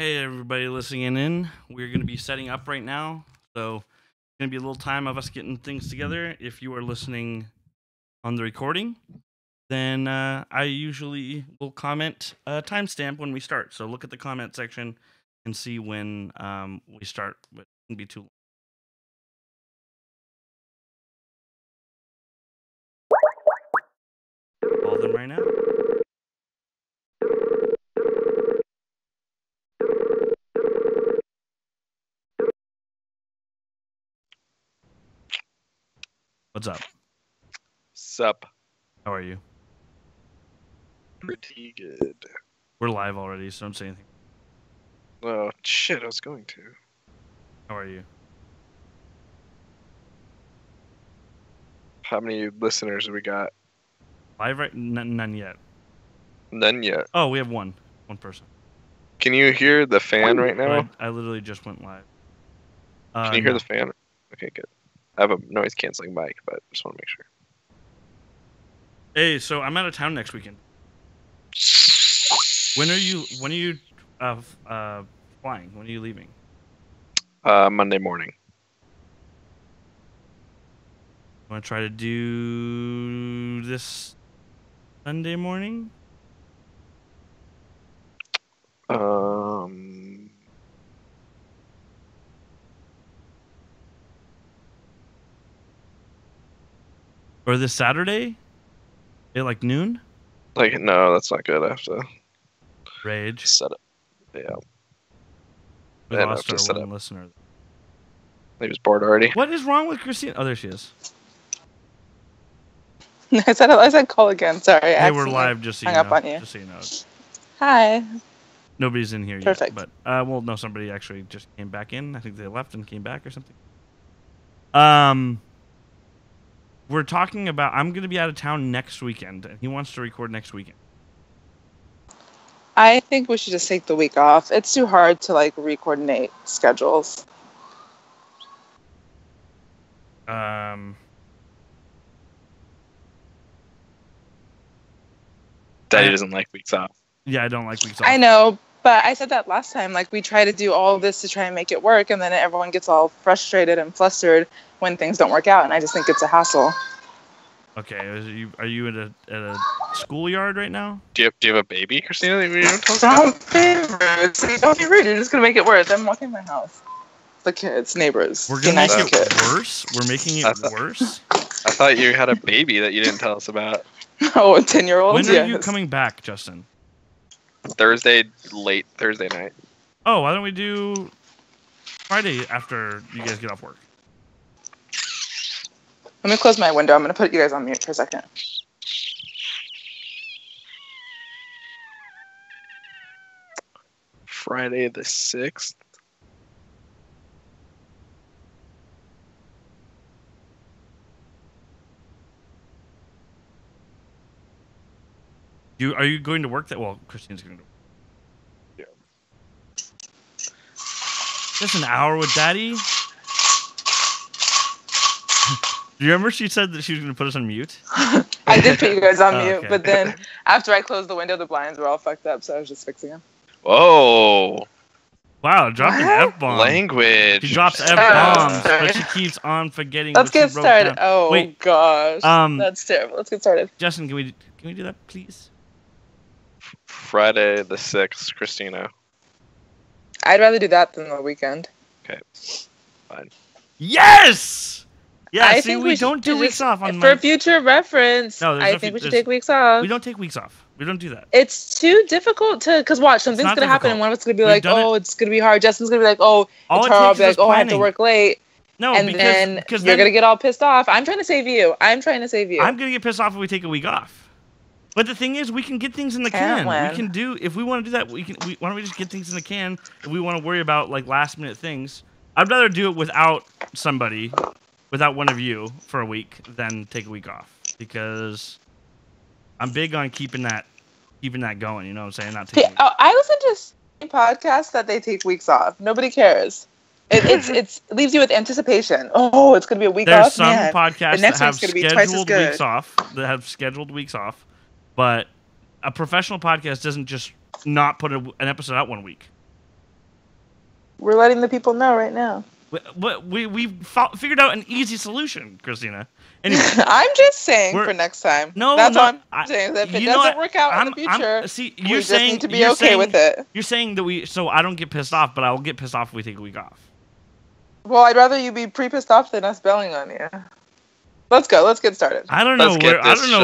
Hey, everybody listening in. We're going to be setting up right now. So it's going to be a little time of us getting things together. If you are listening on the recording, then I usually will comment a timestamp when we start. So look at the comment section and see when we start. But it won't be too long. Call them right now. What's up? Sup. How are you? Pretty good. We're live already, so don't say anything. Oh, shit, I was going to. How are you? How many listeners have we got? Live right? None yet. None yet. Oh, we have one person. Can you hear the fan right now? I literally just went live. Can you hear the fan? Okay, good. I have a noise canceling mic, but just want to make sure. Hey, so I'm out of town next weekend. When are you flying? When are you leaving? Monday morning. Want to try to do this Sunday morning? Or this Saturday? At like noon? Like, no, that's not good. I have to Rage. set up. Yeah. We lost our one listener. He was bored already. What is wrong with Christine? Oh, there she is. I said call again. Sorry. Hey, we're live. Just so you know. Up on you. Just so you know. Hi. Nobody's in here Perfect. yet. But well, no, somebody actually just came back in. I think they left and came back or something. We're talking about. I'm going to be out of town next weekend, and he wants to record next weekend. I think we should just take the week off. It's too hard to like re-coordinate schedules. Daddy doesn't like weeks off. Yeah, I don't like weeks off. I know, but I said that last time. Like, we try to do all of this to try and make it work, and then everyone gets all frustrated and flustered when things don't work out, and I just think it's a hassle. Okay, are you at a schoolyard right now? Do you have a baby, Christina? That you don't tell us Don't be rude. See, don't be rude. You're just gonna make it worse. I'm walking my house. The kids, neighbors. We're gonna make it worse. We're making it worse. I thought you had a baby that you didn't tell us about. Oh, 10-year-old. When are you coming back, Justin? Late Thursday night. Oh, why don't we do Friday after you guys get off work? Let me close my window. I'm gonna put you guys on mute for a second. Friday the 6th. Are you going to work that? Well, Christine's going to. Yeah. Just an hour with Daddy. Do you remember she said that she was going to put us on mute? I did put you guys on mute, okay. But then after I closed the window, the blinds were all fucked up, so I was just fixing them. Whoa. Wow, dropping F-bomb. Language. She drops F-bombs, but she keeps on forgetting. Let's get started. Oh, wait. Gosh. That's terrible. Let's get started. Justin, can we do that, please? Friday the 6th, Christina. I'd rather do that than the weekend. Okay. Fine. Yes! Yeah, I see, think we don't do weeks off on for future reference. No, I think we should take weeks off. We don't take weeks off. We don't do that. It's too difficult to, because watch, something's going to happen, and one of us is going to be like, oh, it's going to be hard. Justin's going to be like, oh, it's hard. I'll be like, oh, I have to work late. No, and then you're going to get all pissed off. I'm trying to save you. I'm going to get pissed off if we take a week off. But the thing is, we can get things in the can. We can do, if we want to do that, why don't we just get things in the can if we want to worry about like last minute things? I'd rather do it without somebody, without one of you for a week than take a week off, because I'm big on keeping that going. You know what I'm saying? Not taking. I listen to podcasts that they take weeks off. Nobody cares. It leaves you with anticipation. Oh, it's going to be a week off. There's some podcasts that have scheduled weeks off. That have scheduled weeks off, but a professional podcast doesn't just not put an episode out one week. We're letting the people know right now. We figured out an easy solution, Christina. Anyway, I'm just saying for next time. That's all I'm saying. If it doesn't work out in the future, we just need to be okay with it. You're saying that so I don't get pissed off, but I will get pissed off if we take a week off. Well, I'd rather you be pissed off than us bailing on you. Let's go. Let's get started. I don't know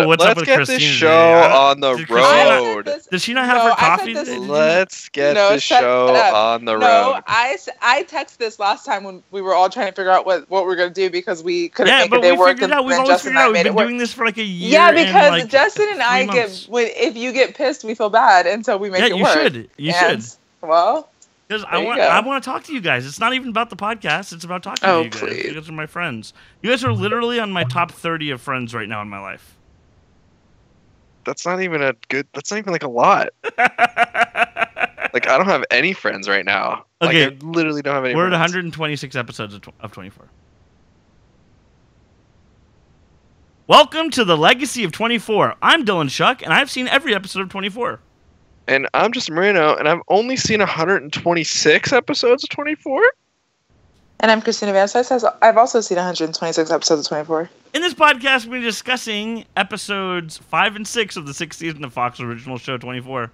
what's up with Christina. Let's get this show on the road. Does she not have her coffee today? Let's get this show on the road. No, I texted this last time when we were all trying to figure out what we were going to do because we couldn't make a day work. We've always figured out. We've been doing this for like a year. Yeah, because Justin and I if you get pissed, we feel bad, and so we make it work. You should. Well. Because I want to talk to you guys. It's not even about the podcast. It's about talking to you guys. Please. You guys are my friends. You guys are literally on my top 30 of friends right now in my life. That's not even like a lot. Like, I don't have any friends right now. Okay. Like, I literally don't have any We're friends. at 126 episodes of 24. Welcome to the Legacy of 24. I'm Dylan Shuck, and I've seen every episode of 24. And I'm just Marino, and I've only seen 126 episodes of 24. And I'm Christina Van Sice. I've also seen 126 episodes of 24. In this podcast, we'll be discussing episodes 5 and 6 of the 6th season of Fox original show 24.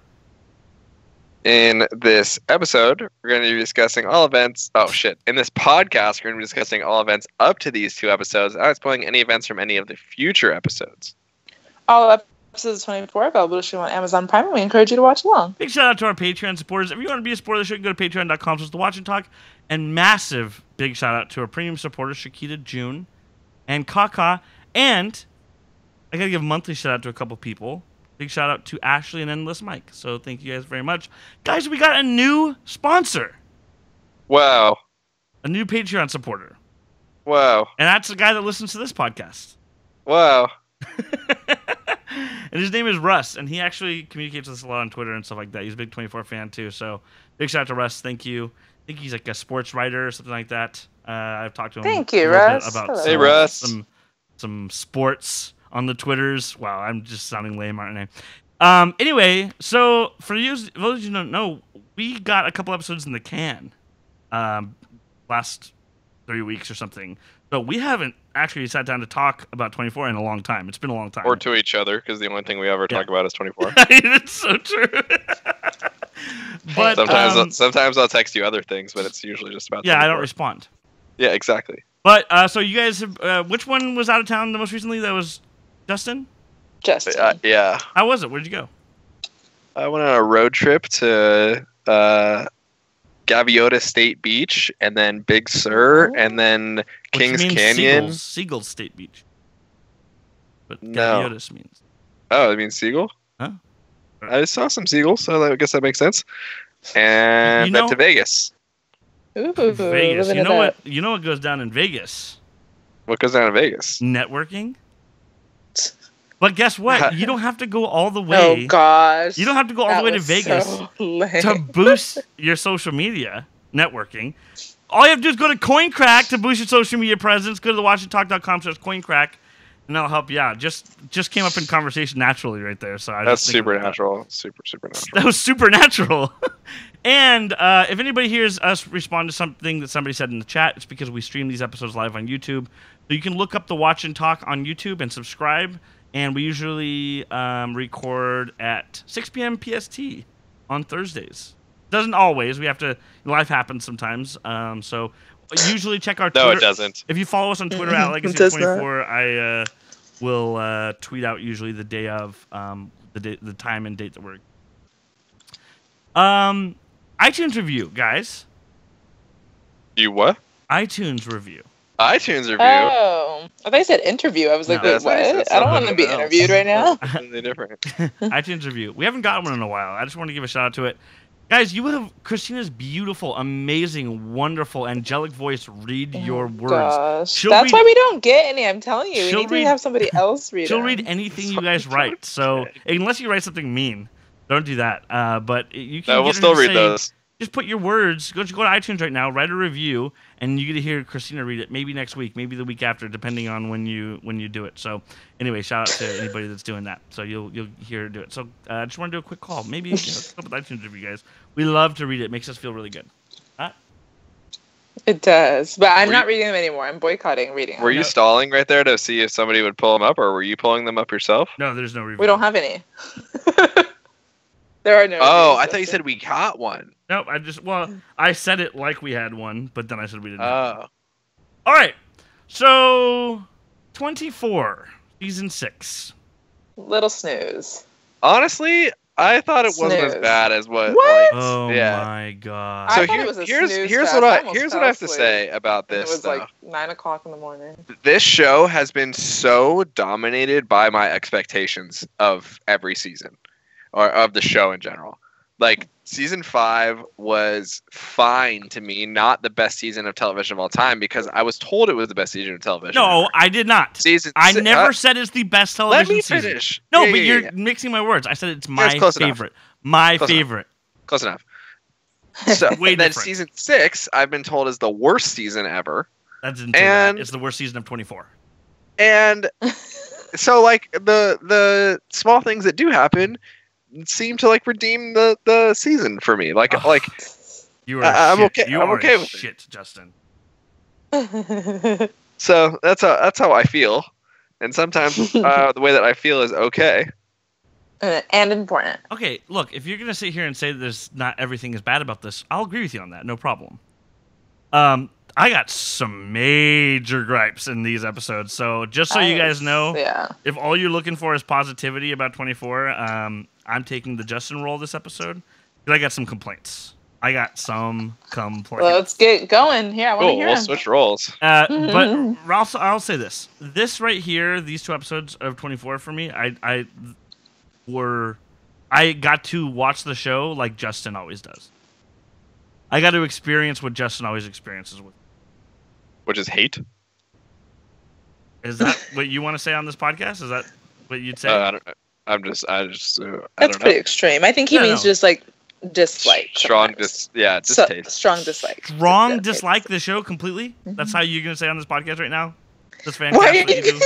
In this episode, we're going to be discussing all events. Oh, shit. In this podcast, we're going to be discussing all events up to these 2 episodes, not spoiling any events from any of the future episodes. All episodes 24 available to stream on Amazon Prime, and we encourage you to watch along. Big shout out to our Patreon supporters. If you want to be a supporter of the show, you can go to patreon.com/The Watch and Talk. And massive big shout out to our premium supporters, Shakita June and Kaka. And I got to give a monthly shout out to a couple people. Big shout out to Ashley and Endless Mike. So thank you guys very much. Guys, we got a new sponsor. Wow. A new Patreon supporter. Wow. And that's the guy that listens to this podcast. Wow. And his name is Russ, and he actually communicates with us a lot on Twitter and stuff like that. He's a big 24 fan, too. So big shout out to Russ. Thank you. I think he's like a sports writer or something like that. I've talked to him Thank you, Russ. About some sports on the Twitters. Wow, I'm just sounding lame, aren't I? Anyway, so for those of you who don't know, we got a couple episodes in the can last 3 weeks or something. So we haven't actually sat down to talk about 24 in a long time. It's been a long time. Or to each other, because the only thing we ever talk about is 24. It's so true. But sometimes I'll text you other things, but it's usually just about 24. I don't respond. Yeah, exactly. But so you guys have, which one was out of town the most recently? That was Justin? Justin. Yeah. How was it? Where'd you go? I went on a road trip to Gaviota State Beach, and then Big Sur, and then Kings Canyon. Seagull State Beach. But No. Gaviotas means. Oh, it means seagull? Huh? I saw some seagulls, so I guess that makes sense. And then to Vegas. Ooh, Vegas. You know what goes down in Vegas? What goes down in Vegas? Networking. But guess what? You don't have to go all the way. Oh, gosh. You don't have to go all the way to Vegas to boost your social media networking. All you have to do is go to CoinCrack to boost your social media presence. Go to thewatchandtalk.com/CoinCrack, and that'll help you out. Just came up in conversation naturally right there. So that's supernatural. Supernatural. That was supernatural. And if anybody hears us respond to something that somebody said in the chat, it's because we stream these episodes live on YouTube. So you can look up The Watch and Talk on YouTube and subscribe. And we usually record at 6 p.m. PST on Thursdays. Doesn't always. We have to. Life happens sometimes. So usually check our Twitter. No, it doesn't. If you follow us on Twitter at Legacy24, I will tweet out usually the day of the time and date that we're. iTunes review, guys. You what? iTunes review. iTunes review. Oh, I thought you said interview. I was like, wait, what? I don't want to be interviewed right now. Something different. iTunes review. We haven't gotten one in a while. I just want to give a shout out to it. Guys, you have Christina's beautiful, amazing, wonderful, angelic voice read your words. Gosh. That's why we don't get any. I'm telling you. We need to have somebody else read She'll read anything you guys write. So unless you write something mean, don't do that. But you can. No, we'll still read those. Just put your words. Go to iTunes right now. Write a review, and you get to hear Christina read it. Maybe next week, maybe the week after, depending on when you do it. So, anyway, shout out to anybody that's doing that. So you'll hear her do it. So I just want to do a quick call. Maybe up with iTunes review, guys. We love to read it. It makes us feel really good. It does, but I'm not reading them anymore. I'm boycotting reading them. Were you stalling right there to see if somebody would pull them up, or were you pulling them up yourself? No, there's no review. We don't have any. There are no. Oh, I thought you said we got one. Nope, I said it like we had one, but then I said we didn't have one. Oh. All right, so 24, season 6. Little snooze. Honestly, I thought it wasn't as bad as what. What? Oh yeah. my god! So I thought it was a here's snooze what I fest. have to say about this. It was though. like 9:00 in the morning. This show has been so dominated by my expectations of every season, or of the show in general. Like season 5 was fine to me, not the best season of television of all time, because I was told it was the best season of television. No, I did not. I never said it's the best television season. Let me finish. No, but you're mixing my words. I said it's my favorite. My favorite. Close enough. So Way then different. season 6, I've been told, is the worst season ever. That didn't say that. It's the worst season of 24. And so, like, the small things that do happen seem to like redeem the season for me. Like you are. I'm shit. okay. You I'm are okay with shit, Justin. So that's how I feel, and sometimes the way that I feel is okay. And important. Okay, look, if you're gonna sit here and say that there's not everything is bad about this, I'll agree with you on that. No problem. I got some major gripes in these episodes, so just so you guys know, if all you're looking for is positivity about 24, I'm taking the Justin role this episode because I got some complaints. Let's get going. Here, I want to hear We'll them. switch roles. But I'll say this: this right here, these 2 episodes of 24 for me, I got to watch the show like Justin always does. I got to experience what Justin always experiences with. Which is hate. Is that what you want to say on this podcast? Is that what you'd say? I don't know. That's pretty extreme. I think he means just like dislike. Strong distaste. Strong dislike. Strong dislike the show completely? That's how you're going to say on this podcast right now? This fan Why cast that you do?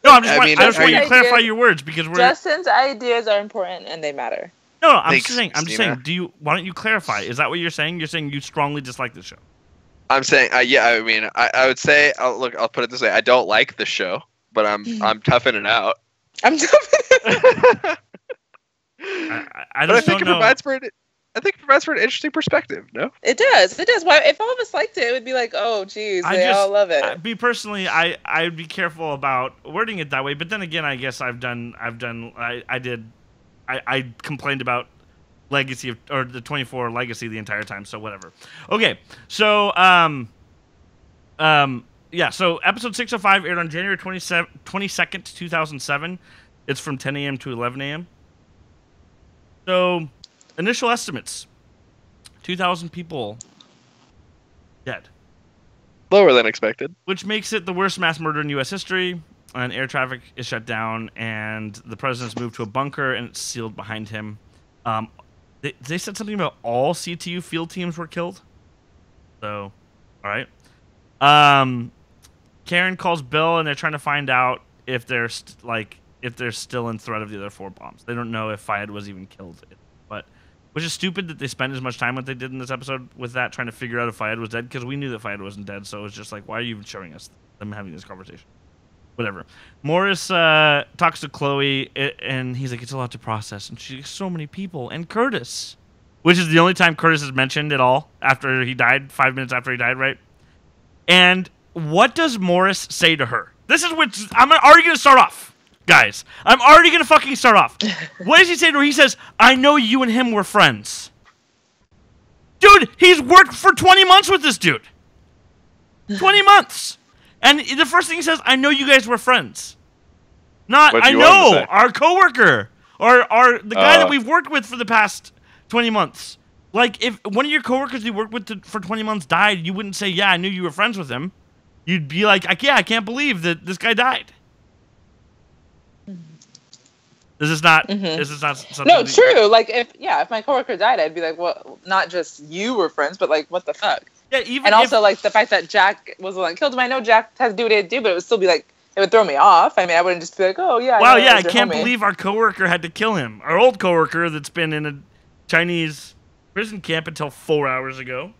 No, I just want you to clarify your words because Justin's ideas are important and they matter. No, I'm just saying. Why don't you clarify? Is that what you're saying? You're saying you strongly dislike the show. I'm saying, I mean, I would say, I'll put it this way: I don't like the show, but I'm toughing it out. I'm toughing. I just don't know. I think it provides for an interesting perspective. No, it does. It does. Why? If all of us liked it, it would be like, oh, geez, they all love it. Me personally, I'd be careful about wording it that way. But then again, I guess I complained about Legacy or the 24 Legacy the entire time. So whatever. Okay, so so episode 605 aired on January 22nd, 2007. It's from 10 a.m. to 11 a.m. So initial estimates: 2,000 people dead. Lower than expected. Which makes it the worst mass murder in U.S. history. And air traffic is shut down, and the president's moved to a bunker, and it's sealed behind him. They said something about all CTU field teams were killed. So, all right. Karen calls Bill, and they're trying to find out if they're still in threat of the other 4 bombs. They don't know if Fayed was even killed, but which is stupid that they spent as much time what they did in this episode with that, trying to figure out if Fayed was dead, because we knew that Fayed wasn't dead. So it was just like, why are you even showing us them having this conversation? Whatever. Morris talks to Chloe, and he's like, it's a lot to process. And she's like, so many people. And Curtis. Which is the only time Curtis is mentioned at all after he died, 5 minutes after he died, right? And what does Morris say to her? This is what I'm already going to start off, guys. I'm already going to fucking start off. What does he say to her? He says, I know you and him were friends. Dude, he's worked for 20 months with this dude. 20 months. And the first thing he says, I know you guys were friends. Not, I know, our coworker. Or the guy that we've worked with for the past 20 months. Like, if one of your coworkers you worked with for 20 months died, you wouldn't say, yeah, I knew you were friends with him. You'd be like, yeah, I can't believe that this guy died. This is not something. No, true. Like, if my coworker died, I'd be like, well, not just you were friends, but like, what the fuck? Yeah, and also, like, the fact that Jack was the one that killed him. I know Jack has to do what he had to do, but it would still be like, it would throw me off. I mean, I wouldn't just be like, oh, yeah. Wow, yeah, I can't believe our coworker had to kill him. Our old coworker that's been in a Chinese prison camp until 4 hours ago.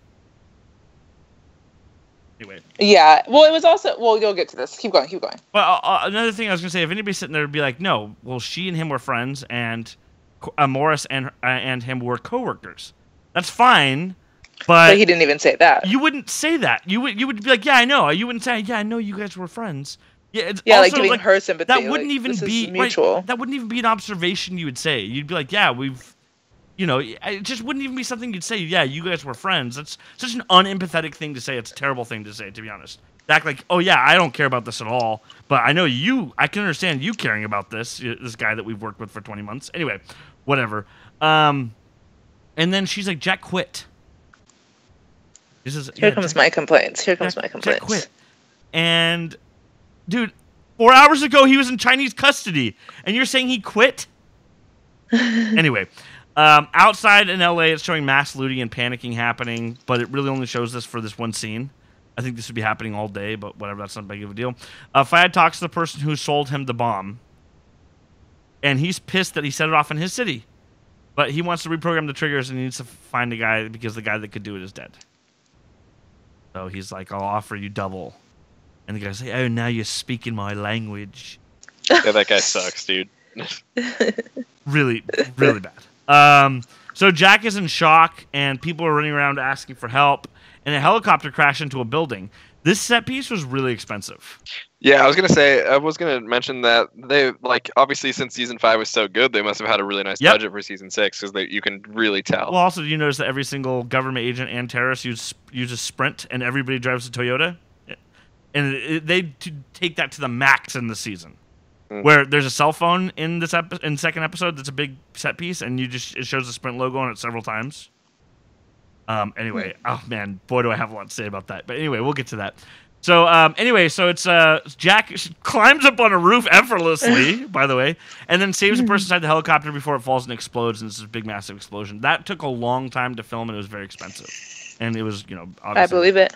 Anyway. Yeah. Well, it was also. Well, you'll get to this. Keep going. Keep going. Well, another thing I was gonna say, if anybody's sitting there, would be like, no. Well, she and him were friends, and Morris and him were coworkers. That's fine. But he didn't even say that. You wouldn't say that. You would be like, yeah, I know. You wouldn't say, yeah, I know you guys were friends. Yeah, it's also, like giving her sympathy. That wouldn't even be mutual. Right, that wouldn't even be an observation you would say. You'd be like, yeah, we've, it just wouldn't even be something you'd say. Yeah, you guys were friends. That's such an unempathetic thing to say. It's a terrible thing to say, to be honest. To act like, oh yeah, I don't care about this at all, but I know you. I can understand you caring about this guy that we've worked with for 20 months. Anyway, whatever. And then she's like, Jack quit. Here comes my complaints. Jack quit. And, dude, 4 hours ago he was in Chinese custody, and you're saying he quit? Anyway, outside in LA, it's showing mass looting and panicking happening, but it really only shows this for this one scene. I think this would be happening all day, but whatever, that's not big of a deal. Fayed talks to the person who sold him the bomb, and he's pissed that he set it off in his city. But he wants to reprogram the triggers, and he needs to find a guy because the guy that could do it is dead. So he's like, I'll offer you double. And the guy's like, oh, now you're speaking my language. Yeah, that guy sucks, dude. Really, really bad. So Jack is in shock, and people are running around asking for help, and a helicopter crashed into a building. This set piece was really expensive. Yeah, I was gonna mention that they, like, obviously since season 5 was so good, they must have had a really nice budget for season 6 because you can really tell. Well, also, you notice that every single government agent and terrorist uses Sprint, and everybody drives a Toyota, and they take that to the max in the season. Where there's a cell phone in this in second episode that's a big set piece, and it shows the Sprint logo on it several times. Anyway, oh man, boy, do I have a lot to say about that. But anyway, we'll get to that. So so it's Jack climbs up on a roof effortlessly, by the way, and then saves a person inside the helicopter before it falls and explodes, and it's this big, massive explosion. That took a long time to film, and it was very expensive. And it was, obviously. I believe it.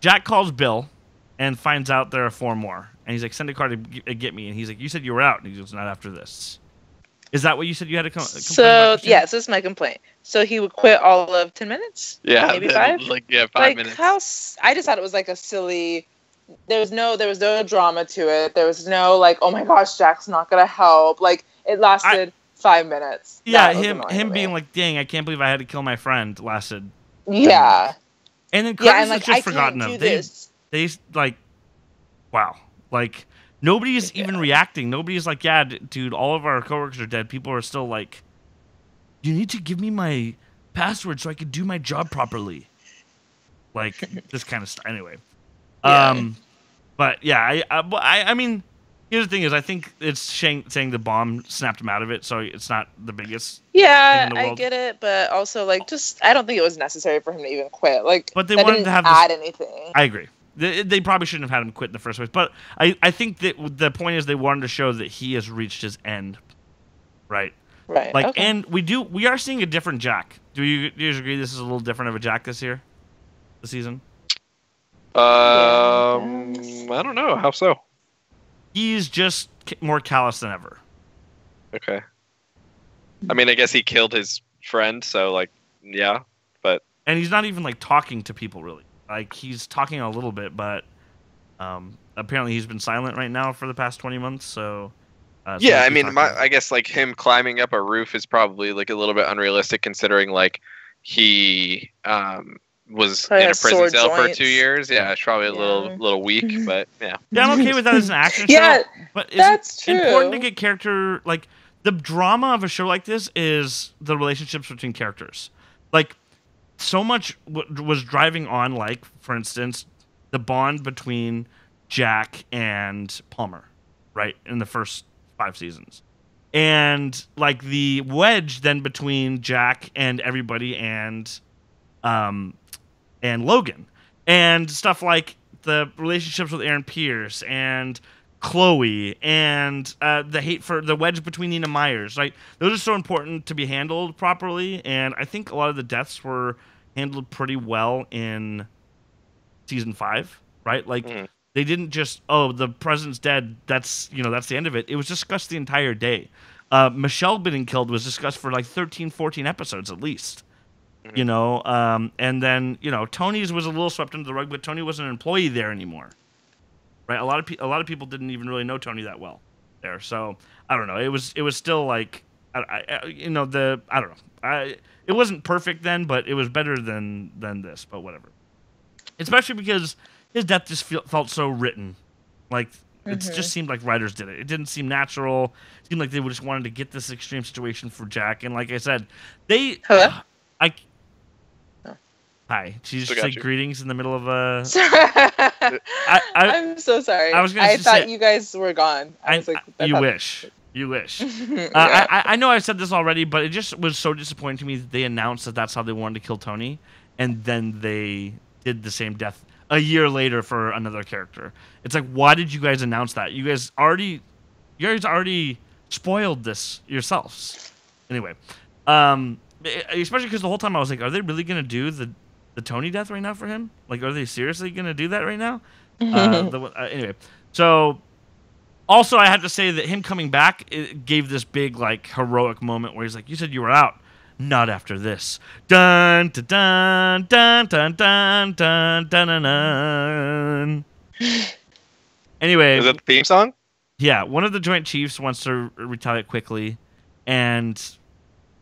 Jack calls Bill and finds out there are 4 more. And he's like, send a car to get me. And he's like, you said you were out. And he goes, not after this. Is that what you said you had to complain about? Yes, this is my complaint. So he would quit all of 10 minutes? Yeah. Maybe 5? 5 minutes. I just thought it was like a silly... There was no drama to it. There was no, like, oh my gosh, Jack's not going to help. Like, it lasted 5 minutes. Yeah, him being like, dang, I can't believe I had to kill my friend lasted. Yeah. And then Curtis is just forgotten of. They like, wow. Like, nobody's even reacting. Nobody's like, yeah, dude, all of our coworkers are dead. People are still like, you need to give me my password so I can do my job properly. Like, this kind of stuff. Anyway. Yeah. But, yeah, I mean, here's the thing is, I think it's saying the bomb snapped him out of it, so it's not the biggest thing in the world. I get it, but also, like, I don't think it was necessary for him to even quit. Like, but they wanted to have add anything. I agree. They probably shouldn't have had him quit in the first place. But I think that the point is they wanted to show that he has reached his end. Right. Right. Like, okay. And we are seeing a different Jack. Do you agree this is a little different of a Jack this season? I don't know. How so? He's just more callous than ever. Okay. I mean, I guess he killed his friend, so, like, yeah, but... And he's not even, like, talking to people, really. Like, he's talking a little bit, but apparently he's been silent right now for the past 20 months, so... yeah, I mean, I guess, like, him climbing up a roof is probably, like, a little bit unrealistic, considering, like, he was probably in a prison cell joints. for 2 years. Yeah, it's probably a little weak, but, yeah. Yeah, I'm okay with that as an action show, but that's true. Important to get character... Like, the drama of a show like this is the relationships between characters. Like... So much was driving on, like, for instance, the bond between Jack and Palmer, right, in the first 5 seasons. And, like, the wedge then between Jack and everybody and Logan. And stuff like the relationships with Aaron Pierce and Chloe and the wedge between Nina Myers. Like, those are so important to be handled properly, and I think a lot of the deaths were handled pretty well in season 5, right? Like, they didn't just, the president's dead, that's the end of it. It was discussed the entire day. Michelle being killed was discussed for like 13, 14 episodes at least. You know, and then Tony's was a little swept under the rug, but Tony wasn't an employee there anymore, right? A lot of people didn't even really know Tony that well there, so I don't know. It was still like, I don't know. It wasn't perfect then, but it was better than this. But whatever. Especially because his death just felt so written, like it just seemed like writers did it. It didn't seem natural. It seemed like they just wanted to get this extreme situation for Jack, and like I said, Hello? Hi. She just said greetings in the middle of a. I'm so sorry. I thought you guys were gone. I was like, you wish. I know I said this already, but it just was so disappointing to me that they announced that that's how they wanted to kill Tony, and then they did the same death a year later for another character. It's like, why did you guys announce that? You guys already spoiled this yourselves. Anyway, especially because the whole time I was like, are they really gonna do the Tony death right now for him? Like, are they seriously gonna do that right now? Anyway, so also I have to say that him coming back, it gave this big like heroic moment where he's like, "You said you were out, not after this." Dun dun dun dun dun dun dun dun dun. Anyway, is that the theme song? Yeah, one of the Joint Chiefs wants to retaliate quickly, and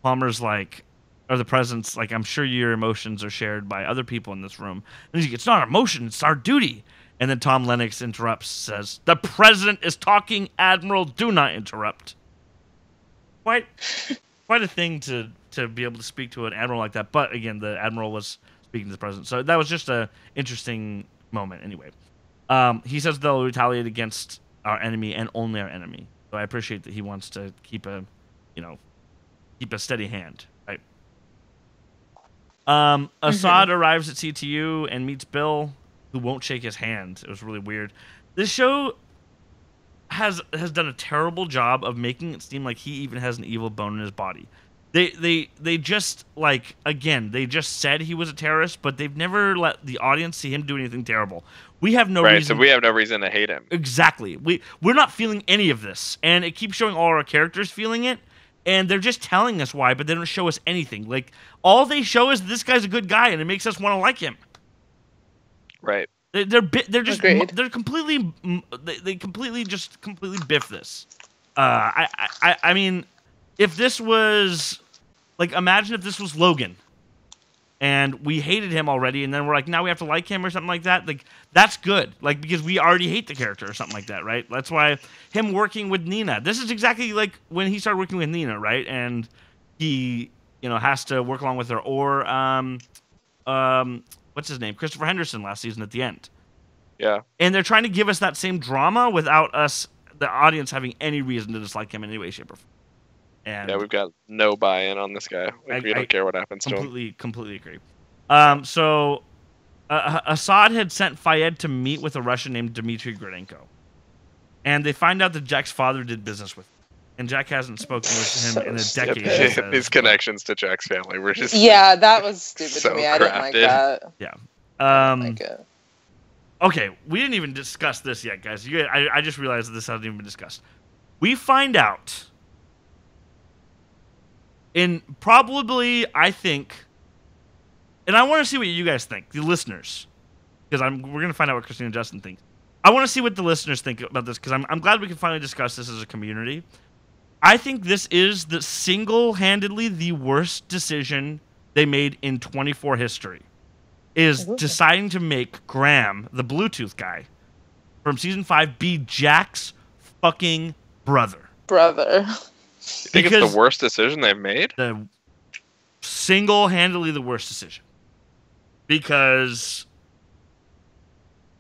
Palmer's like, or the president's like, I'm sure your emotions are shared by other people in this room. And he's like, it's not our emotion, it's our duty. And then Tom Lennox interrupts, says, the president is talking, Admiral, do not interrupt. Quite a thing to be able to speak to an admiral like that. But again, the admiral was speaking to the president. So that was just an interesting moment anyway. He says they'll retaliate against our enemy and only our enemy. So I appreciate that he wants to keep a steady hand. Assad arrives at CTU and meets Bill, who won't shake his hand. It was really weird. This show has done a terrible job of making it seem like he even has an evil bone in his body. They just, like, again, they just said he was a terrorist, but they've never let the audience see him do anything terrible. We have no reason. So we have no reason to hate him. Exactly. We're not feeling any of this, and it keeps showing all our characters feeling it. And they're just telling us why, but they don't show us anything. Like, all they show is this guy's a good guy, and it makes us want to like him. Right. They're just Agreed. they're completely biff this. I mean, if this was like, imagine if this was Logan, and we hated him already, and then we're like, now we have to like him or something like that. Like, that's good. Like, because we already hate the character or something like that, right? That's why him working with Nina. This is exactly like when he started working with Nina, right? And he, has to work along with her. Or, what's his name? Christopher Henderson last season at the end. Yeah. And they're trying to give us that same drama without us, the audience, having any reason to dislike him in any way, shape, or form. And yeah, we've got no buy-in on this guy. We don't care what happens to him. Completely agree. So Assad had sent Fayed to meet with a Russian named Dmitry Gradenko. And they find out that Jack's father did business with him. And Jack hasn't spoken with him in a decade. These connections to Jack's family were just... Yeah, that was stupid so to me. I didn't like that. Yeah. I didn't like it. Okay, we didn't even discuss this yet, guys. I just realized that this hasn't even been discussed. We find out... in probably, I think, and I want to see what you guys think, the listeners, because we're going to find out what Christina and Justin think. I want to see what the listeners think about this, because I'm glad we can finally discuss this as a community. I think this is single-handedly the worst decision they made in 24 history, is deciding to make Graham, the Bluetooth guy, from season 5, be Jack's fucking brother. You think it's the worst decision they've made? Single-handedly the worst decision. Because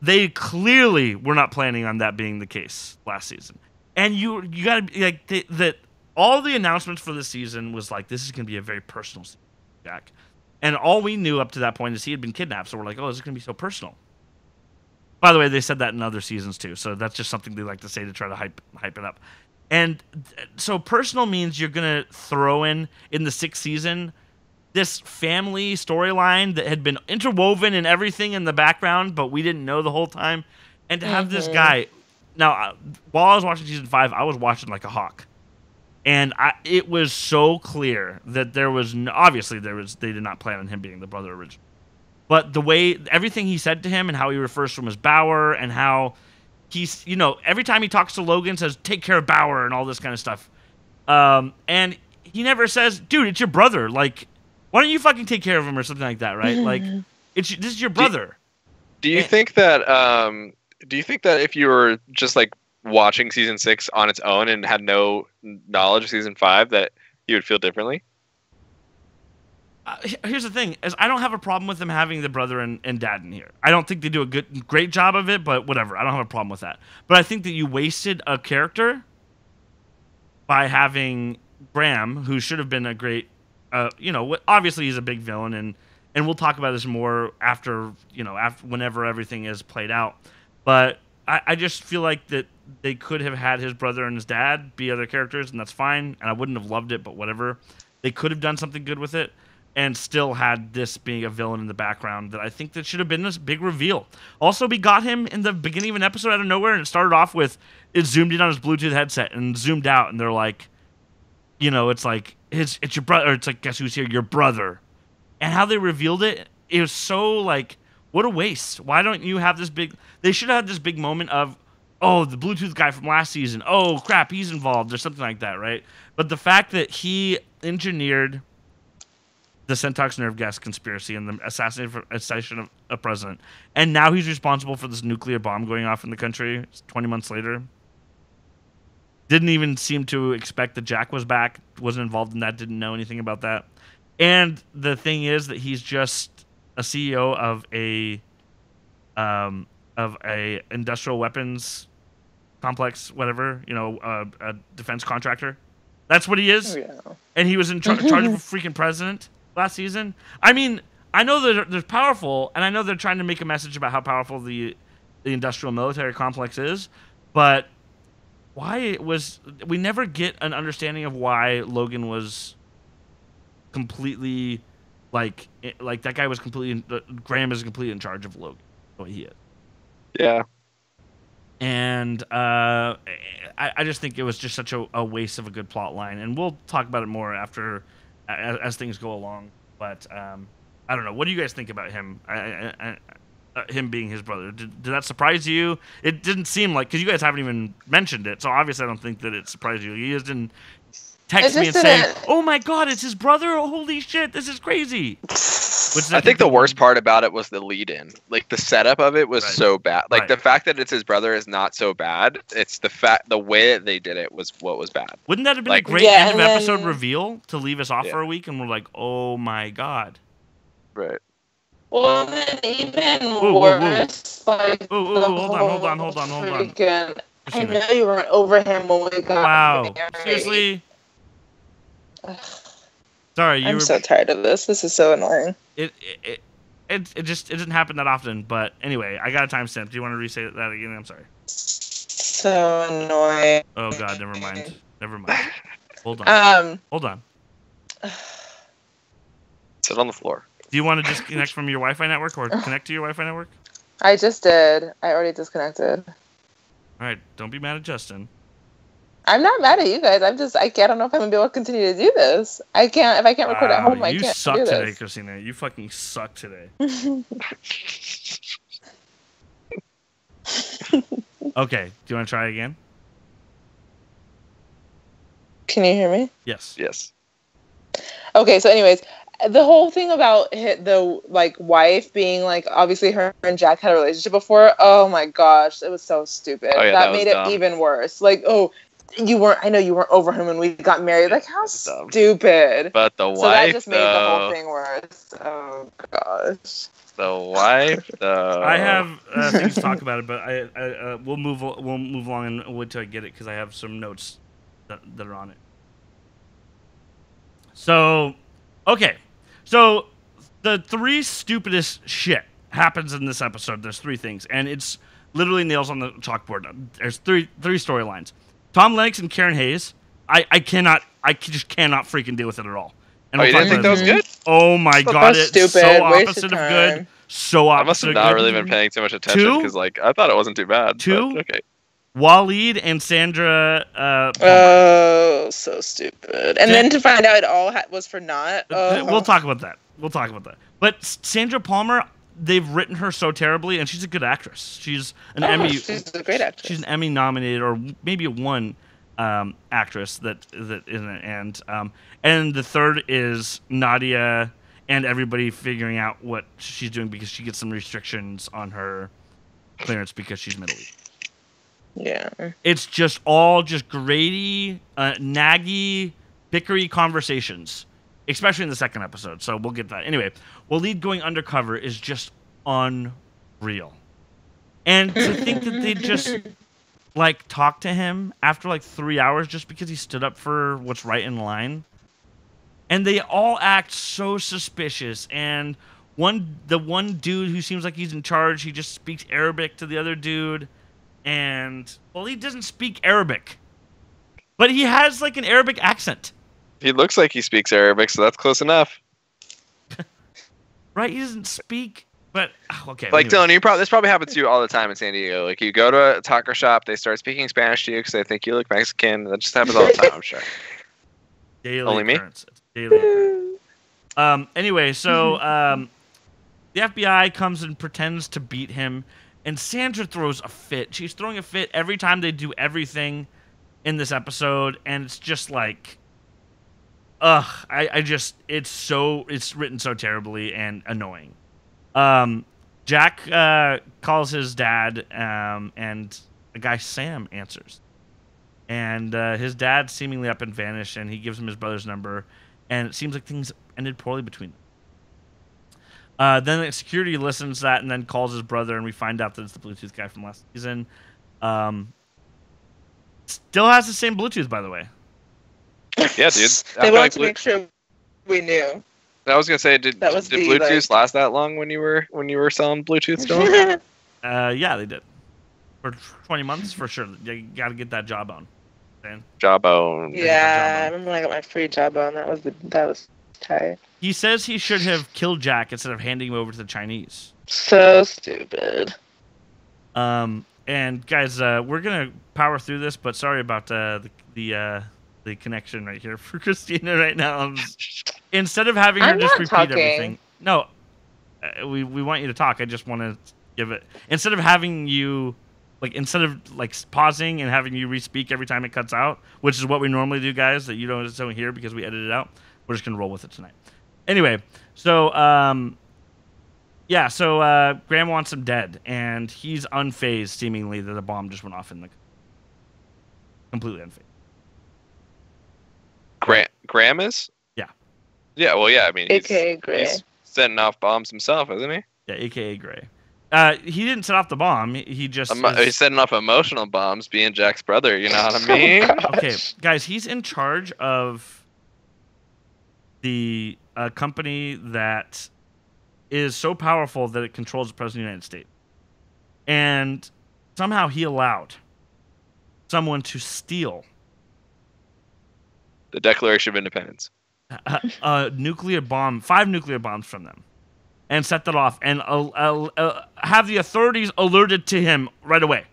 they clearly were not planning on that being the case last season. And you got to be like, that all the announcements for this season was like, this is going to be a very personal season, Jack. And all we knew up to that point is he had been kidnapped. So we're like, oh, this is going to be so personal. By the way, they said that in other seasons too. So that's just something they like to say to try to hype it up. And so personal means you're going to throw in the 6th season this family storyline that had been interwoven in everything in the background, but we didn't know the whole time. And to have this guy... Now, while I was watching season 5, I was watching like a hawk. And it was so clear that there was obviously they did not plan on him being the brother originally. But the way everything he said to him and how he refers to him as Bauer and how he's, every time he talks to Logan says, take care of Bauer and all this kind of stuff. And he never says, dude, it's your brother. Like, why don't you fucking take care of him or something like that, right? Like, this is your brother. Do you think that if you were just like watching season 6 on its own and had no knowledge of season 5 that you would feel differently? Here's the thing: is I don't have a problem with them having the brother and dad in here. I don't think they do a great job of it, but whatever. I don't have a problem with that. But I think that you wasted a character by having Graham, who should have been a great, obviously he's a big villain, and we'll talk about this more after whenever everything is played out. But I just feel like that they could have had his brother and his dad be other characters, and that's fine. And I wouldn't have loved it, but whatever. They could have done something good with it. And still had this being a villain in the background that I think that should have been this big reveal. Also, we got him in the beginning of an episode out of nowhere, and it started off with it zoomed in on his Bluetooth headset and zoomed out, and they're like, it's like it's your brother. Or it's like, guess who's here? Your brother. And how they revealed it, it was so like, what a waste. Why don't you have this big? They should have had this big moment of, oh, the Bluetooth guy from last season. Oh crap, he's involved or something like that, right? But the fact that he engineered the Centox nerve gas conspiracy and the assassination of a president. And now he's responsible for this nuclear bomb going off in the country 20 months later. Didn't even seem to expect that Jack was back. Wasn't involved in that. Didn't know anything about that. And the thing is that he's just a CEO of a industrial weapons complex, whatever, a defense contractor. That's what he is. Yeah. And he was in charge of a freaking president last season. I mean, I know that they're powerful, and I know they're trying to make a message about how powerful the industrial military complex is, but we never get an understanding of why Logan was completely like that guy was completely, Graham is completely in charge of Logan, what he is. Yeah. And I just think it was just such a waste of a good plot line, and we'll talk about it more after as things go along. But I don't know. What do you guys think about him? Him being his brother. Did that surprise you? It didn't seem like, because you guys haven't even mentioned it, so obviously I don't think that it surprised you. You just didn't text me and say, "Oh my God, it's his brother! Oh, holy shit, this is crazy." I think the worst part about it was the lead-in. Like, the setup of it was so bad. Like, the fact that it's his brother is not so bad. It's the way that they did it was what was bad. Wouldn't that have been a great end of episode reveal to leave us off for a week, and we're like, "Oh my God." Right. Well, then even worse, like, hold on. I know you weren't over him when we got married. Seriously? Sorry, I'm so tired of this. This is so annoying. It doesn't happen that often, but anyway, I got a timestamp. Do you want to re-say that again? I'm sorry. So annoying. Oh God, never mind. Hold on. Sit on the floor. Do you want to disconnect from your Wi-Fi network or connect to your Wi-Fi network? I just did. I already disconnected. All right, don't be mad at Justin. I'm not mad at you guys. I don't know if I'm gonna be able to continue to do this. If I can't record at home, I can't do this. You suck today, Christina. You fucking suck today. Okay, do you want to try again? Can you hear me? Yes. Okay, so anyways, the whole thing about the wife being like, obviously her and Jack had a relationship before. Oh my gosh, it was so stupid. Oh, yeah, that made it even worse. Like, I know you weren't over him when we got married. Like, how stupid. But the wife, so that just made the whole thing worse. Oh gosh. The wife, though. I have things to talk about it, but we'll move along and wait till I get it because I have some notes that are on it. So, okay. So, the three stupidest shit happens in this episode. There's three things, and it's literally nails on the chalkboard. There's three storylines. Tom Lennox and Karen Hayes. I just cannot freaking deal with it at all. And you didn't think that was good? Oh my God, it's stupid. so opposite of good. So opposite of good. I must have not really been paying too much attention because, I thought it wasn't too bad. Two? Okay. Waleed and Sandra. Oh, so stupid. And then to find out it all was for naught. We'll talk about that. But Sandra Palmer, they've written her so terribly, and she's a good actress. She's an Emmy. She's a great actress. She's an Emmy nominated, or maybe a one actress that isn't. And the third is Nadia, and everybody figuring out what she's doing because she gets some restrictions on her clearance because she's Middle East. Yeah. It's just all Grady, naggy, bickery conversations, especially in the second episode. So we'll get that. Anyway, Waleed going undercover is just unreal. And to think that they just, talk to him after, 3 hours just because he stood up for what's right in line. And they all act so suspicious. And the one dude who seems like he's in charge, he just speaks Arabic to the other dude. And, he doesn't speak Arabic. But he has, an Arabic accent. He looks like he speaks Arabic, so that's close enough. Right? He doesn't speak, but... okay. Anyway. Dylan, this probably happens to you all the time in San Diego. You go to a taco shop, they start speaking Spanish to you because they think you look Mexican. That just happens all the time, I'm sure. Daily occurrence. Daily occurrence. Anyway, so the FBI comes and pretends to beat him. And Sandra throws a fit. She's throwing a fit every time they do everything in this episode, and it's just it's written so terribly and annoying. Jack calls his dad, and the guy Sam answers. And his dad seemingly up and vanished, and he gives him his brother's number, and it seems like things ended poorly between them. Then the security listens to that and then calls his brother, and we find out that it's the Bluetooth guy from last season. Still has the same Bluetooth, by the way. Yeah, dude. They wanted to make sure we knew. I was gonna say, did Bluetooth last that long when you were selling Bluetooth still? Yeah, they did. For 20 months, for sure. You got to get that Jawbone. Jawbone. Yeah, I remember when I got my free Jawbone. That was tight. He says he should have killed Jack instead of handing him over to the Chinese. So stupid. And guys, we're gonna power through this, but sorry about the connection right here for Christina right now. Instead of having her just repeat everything, no, we want you to talk. I just want to give it instead of having you. Instead of pausing and having you re-speak every time it cuts out, which is what we normally do, guys, that you don't hear because we edit it out. We're just gonna roll with it tonight. Anyway, so Graham wants him dead, and he's unfazed, seemingly, that a bomb just went off in the completely unfazed. Graham is? Yeah. Yeah. Well, yeah. I mean, AKA Gray. He's setting off bombs himself, isn't he? Yeah, AKA Gray. He didn't set off the bomb. He just he's setting off emotional bombs, being Jack's brother. You know what I mean? Okay, guys, he's in charge of the company that is so powerful that it controls the president of the United States. And somehow he allowed someone to steal the Declaration of Independence, a nuclear bomb, 5 nuclear bombs from them, and set that off, and have the authorities alerted to him right away.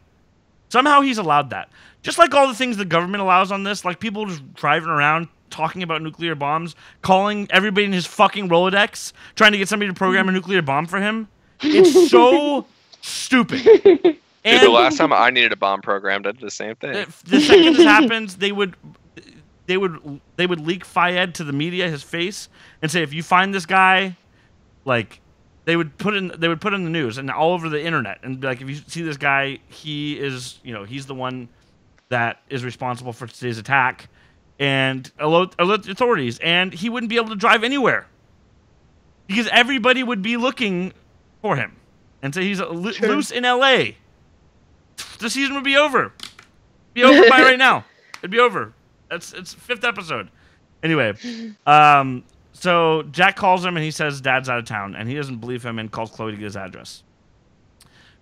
Somehow he's allowed that. Just like all the things the government allows on this, like people just driving around talking about nuclear bombs, calling everybody in his fucking Rolodex, trying to get somebody to program a nuclear bomb for him. It's so stupid. And the last time I needed a bomb programmed, I did the same thing. The second this happens, they would leak Fayed to the media, his face, and say, if you find this guy, they would put in the news and all over the internet, and be like, if you see this guy, he is, he's the one that is responsible for today's attack, and alert the authorities, and he wouldn't be able to drive anywhere because everybody would be looking for him and say he's loose in LA. The season would be over. Be over by right now. It'd be over. It's 5th episode. Anyway, so Jack calls him and he says Dad's out of town, and he doesn't believe him and calls Chloe to get his address.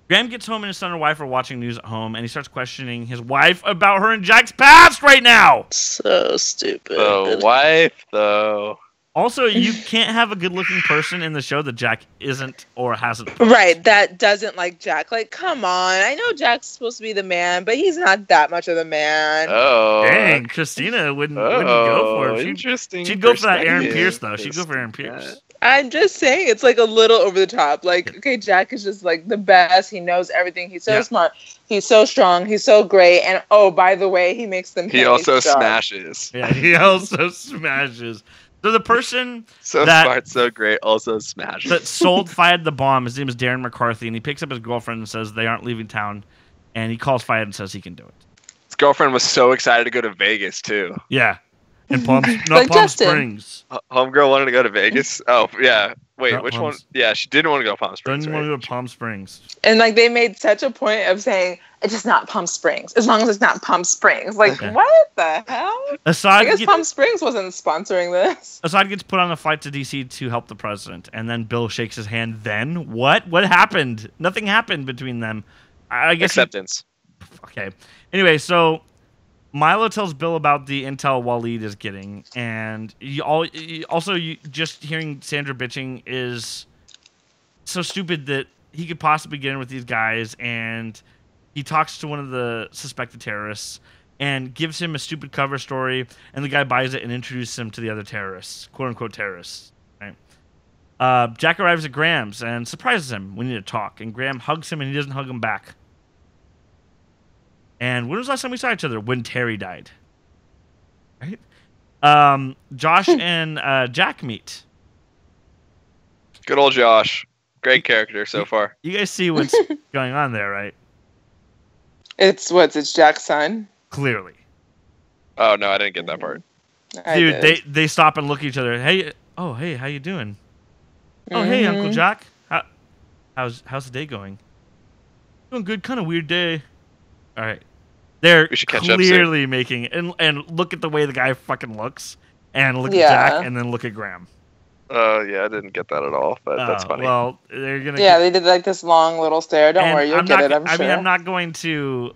Graham gets home and his son and wife are watching news at home, and he starts questioning his wife about her and Jack's past right now. So stupid. The wife, though. Also, you can't have a good-looking person in the show that Jack isn't or hasn't posed. Right, that doesn't like Jack. Like, come on. I know Jack's supposed to be the man, but he's not that much of the man. Oh. Dang, Christina wouldn't go for him. She'd go for that Aaron Pierce, though. She'd go for Aaron Pierce. I'm just saying, it's like a little over the top. Like, okay, Jack is just like the best. He knows everything. He's so smart. He's so strong. He's so great. And oh, by the way, he makes them. He also smashes. Yeah, he also smashes. So the person smart, so great, also smashes. That fired the bomb, his name is Darren McCarthy, and he picks up his girlfriend and says they aren't leaving town, and he calls Fiat and says he can do it. His girlfriend was so excited to go to Vegas too. Yeah, in Palm Springs. Homegirl wanted to go to Vegas. Oh yeah, wait, which one? Yeah, she didn't want to go to Palm Springs. Didn't want to go to Palm Springs. And like they made such a point of saying it's just not Palm Springs, as long as it's not Palm Springs. Like what the hell? I guess Palm Springs wasn't sponsoring this. Assad gets put on a flight to DC to help the president, and then Bill shakes his hand. Then what? What happened? Nothing happened between them. I guess acceptance. Okay. Anyway, so Milo tells Bill about the intel Waleed is getting, and just hearing Sandra bitching is so stupid that he could possibly get in with these guys, and he talks to one of the suspected terrorists and gives him a stupid cover story, and the guy buys it and introduces him to the other terrorists, quote-unquote terrorists. Right? Jack arrives at Graham's and surprises him. We need to talk, and Graham hugs him, and he doesn't hug him back. And when was the last time we saw each other? When Terry died. Right? Josh and Jack meet. Good old Josh. Great character so far. You guys see what's going on there, right? It's Jack's son? Clearly. Oh, no, I didn't get that part. Dude, they stop and look at each other. Hey, how you doing? Oh, hey, Uncle Jack. How's the day going? Doing good. Kind of weird day. All right. They're clearly making and look at the way the guy fucking looks, and look at Jack, and then look at Graham. Yeah, I didn't get that at all, but that's funny. Well, they're gonna. Yeah, they did like this long little stare. Don't worry, you'll get it. I'm sure. I mean, I'm not going to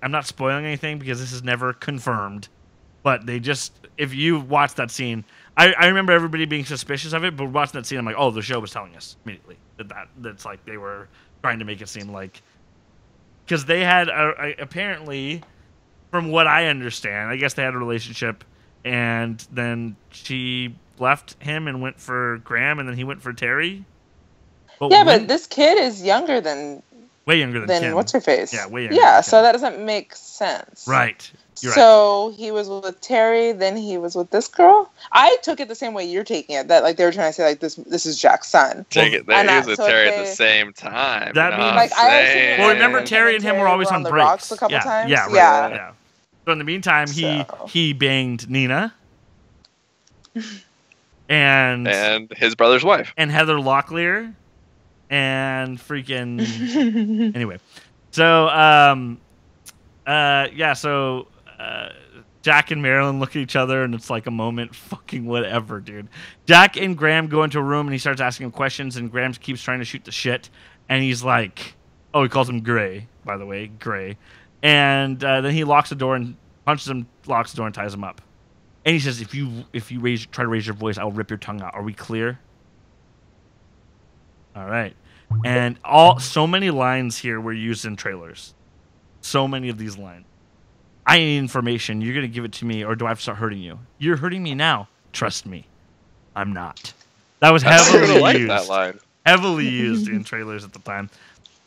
I'm not spoiling anything because this is never confirmed. But if you watch that scene, I remember everybody being suspicious of it, but watching that scene, I'm like, oh, the show was telling us immediately that's like they were trying to make it seem like. Because they had, apparently, from what I understand, I guess they had a relationship, and then she left him and went for Graham, and then he went for Terry. But this kid is younger than... Way younger than Kim. What's her face? Yeah, way younger Yeah, so that doesn't make sense. Right. So he was with Terry, then he was with this girl. I took it the same way you're taking it. That like they were trying to say like this is Jack's son. Take it. That he was with Terry at the same time. That means like remember Terry and him were always on breaks. Rocks a couple times. Yeah, right, yeah. So in the meantime, he banged Nina and his brother's wife and Heather Locklear and freaking anyway. So so Jack and Marilyn look at each other, and it's like a moment. Fucking whatever, dude. Jack and Graham go into a room, and he starts asking him questions, and Graham keeps trying to shoot the shit. And he's like, oh, he calls him Gray, by the way, Gray. And then he locks the door and punches him, locks the door, and ties him up. And he says, if you try to raise your voice, I'll rip your tongue out. Are we clear? All right. And so many lines here were used in trailers. So many of these lines. I need information. You're going to give it to me, or do I have to start hurting you? You're hurting me now. Trust me. I'm not. That was heavily used. That line. Heavily used in trailers at the time.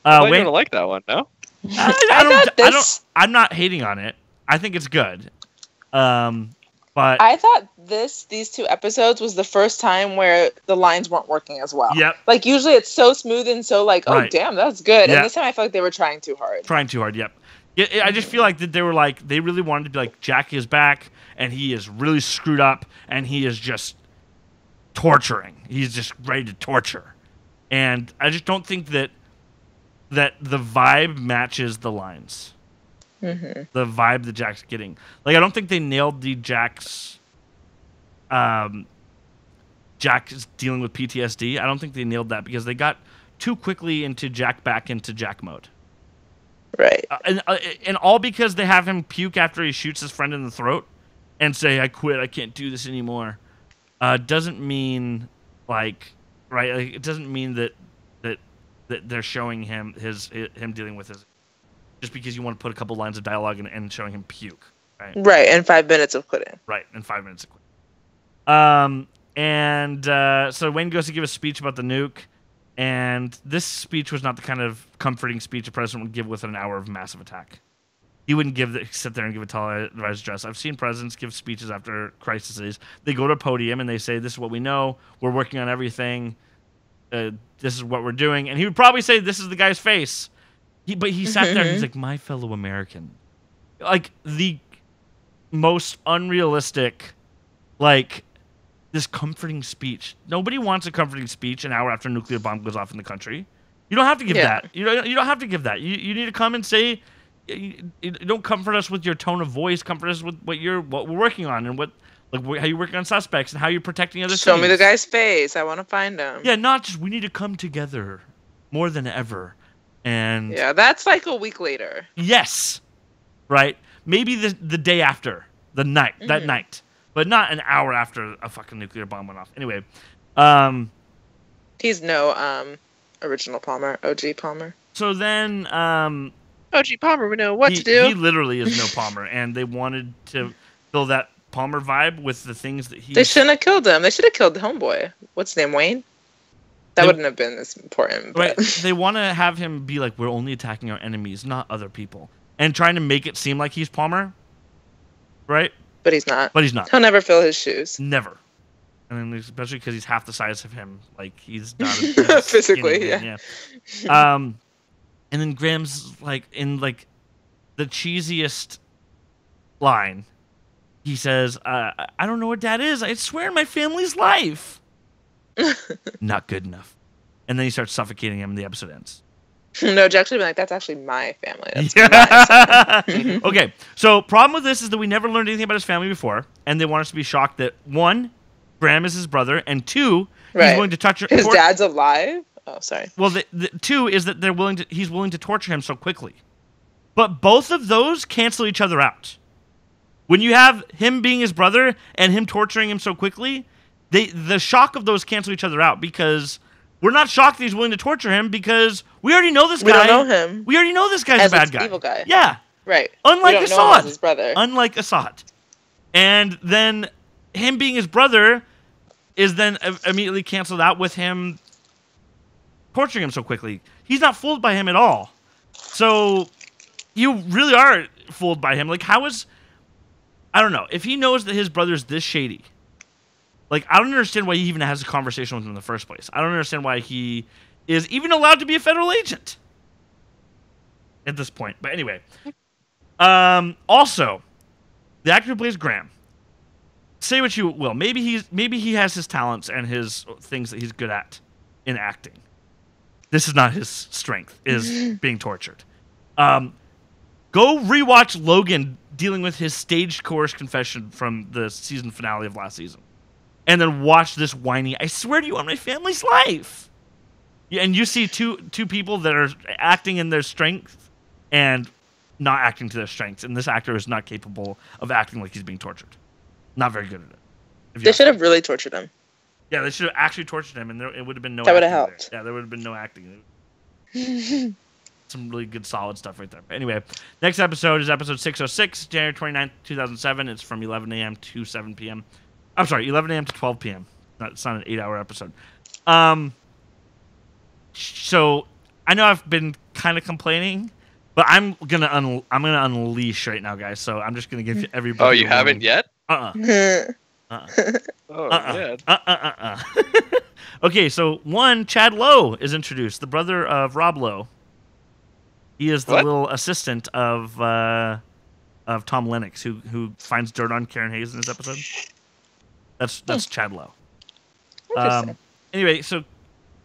I'm going to like that one, no? I'm not hating on it. I think it's good. But I thought these two episodes was the first time where the lines weren't working as well. Yep. Like usually it's so smooth and so like, oh damn, that's good. Yep. And this time I felt like they were trying too hard. Yep. Yeah, I just feel like that they were like they really wanted to be like Jack is back and he is really screwed up and he is just torturing. He's just ready to torture. And I just don't think that the vibe matches the lines. Mm-hmm. The vibe that Jack's getting. Like, I don't think they nailed the Jack is dealing with PTSD. I don't think they nailed that because they got too quickly into Jack back into Jack mode. Right. And all because they have him puke after he shoots his friend in the throat and say, I quit, I can't do this anymore. doesn't mean like right. Like, it doesn't mean that they're showing him him dealing with his just because you want to put a couple lines of dialogue and showing him puke. Right. Right, and 5 minutes of quitting. Right, and 5 minutes of quitting. So Wayne goes to give a speech about the nuke, and this speech was not the kind of comforting speech a president would give with an hour of massive attack. He wouldn't sit there and give a televised address. I've seen presidents give speeches after crises. They go to a podium and they say, "This is what we know. We're working on everything. This is what we're doing." And he would probably say, "This is the guy's face." But he sat there and he's like, "My fellow American," like the most unrealistic, like. This comforting speech. Nobody wants a comforting speech an hour after a nuclear bomb goes off in the country. You don't have to give that. You don't have to give that. You need to come and say, don't comfort us with your tone of voice. Comfort us with what we're working on and how you're working on suspects and how you're protecting other Show things. me the guy's face. I want to find him. Yeah, not just we need to come together more than ever. And yeah, that's like a week later. Yes, right. Maybe the day after that night. But not an hour after a fucking nuclear bomb went off. Anyway, he's no original Palmer, OG Palmer. So then, OG Palmer, we know what to do. He literally is no Palmer, and they wanted to fill that Palmer vibe with the things that he. They shouldn't have killed him. They should have killed the homeboy. What's his name, Wayne? That wouldn't have been as important. But... Right. They want to have him be like, we're only attacking our enemies, not other people, and trying to make it seem like he's Palmer. Right. But he's not. He'll never fill his shoes. Never. And then especially because he's half the size of him. Like, he's not physically, yeah. And then Graham's, like, in, like, the cheesiest line. He says, I don't know what Dad is. I swear my family's life. Not good enough. And then he starts suffocating him and the episode ends. No, Jack should have been like, that's actually my family. That's Okay, so problem with this is that we never learned anything about his family before, and they want us to be shocked that, 1, Graham is his brother, and 2, he's willing to touch his dad's alive? Oh, sorry. Well, the 2 is that he's willing to torture him so quickly. But both of those cancel each other out. When you have him being his brother and him torturing him so quickly, the shock of those cancel each other out because... We're not shocked that he's willing to torture him because we already know this guy. We don't know him. We already know this guy's a bad guy. Evil guy. Yeah. Right. Unlike we don't Assad. know him as his brother. Unlike Assad. And then him being his brother is then immediately canceled out with him torturing him so quickly. He's not fooled by him at all. So you really are fooled by him. Like, how is... I don't know. If he knows that his brother's this shady... Like, I don't understand why he even has a conversation with him in the first place. I don't understand why he is even allowed to be a federal agent at this point. But anyway. Also, the actor who plays Graham, say what you will. Maybe he has his talents and his things that he's good at in acting. This is not his strength, is being tortured. Go rewatch Logan dealing with his staged coerced confession from the season finale of last season. And then watch this whiny, I swear to you on my family's life. Yeah, and you see two people that are acting in their strength and not acting to their strengths. And this actor is not capable of acting like he's being tortured. Not very good at it. They should have really tortured him. Yeah, they should have actually tortured him, and it would have been no acting. That would have helped. Yeah, there would have been no acting. Some really good, solid stuff right there. But anyway, next episode is episode 606, January 29th, 2007. It's from 11 a.m. to 7 p.m. I'm sorry, 11 a.m. to 12 p.m. It's not an 8-hour episode. So I know I've been kind of complaining, but I'm gonna unleash right now, guys. So I'm just gonna give everybody. Oh, you haven't yet? Okay, so 1, Chad Lowe is introduced, the brother of Rob Lowe. He is the little assistant of Tom Lennox, who finds dirt on Karen Hayes in this episode. That's Chad Lowe. Anyway, so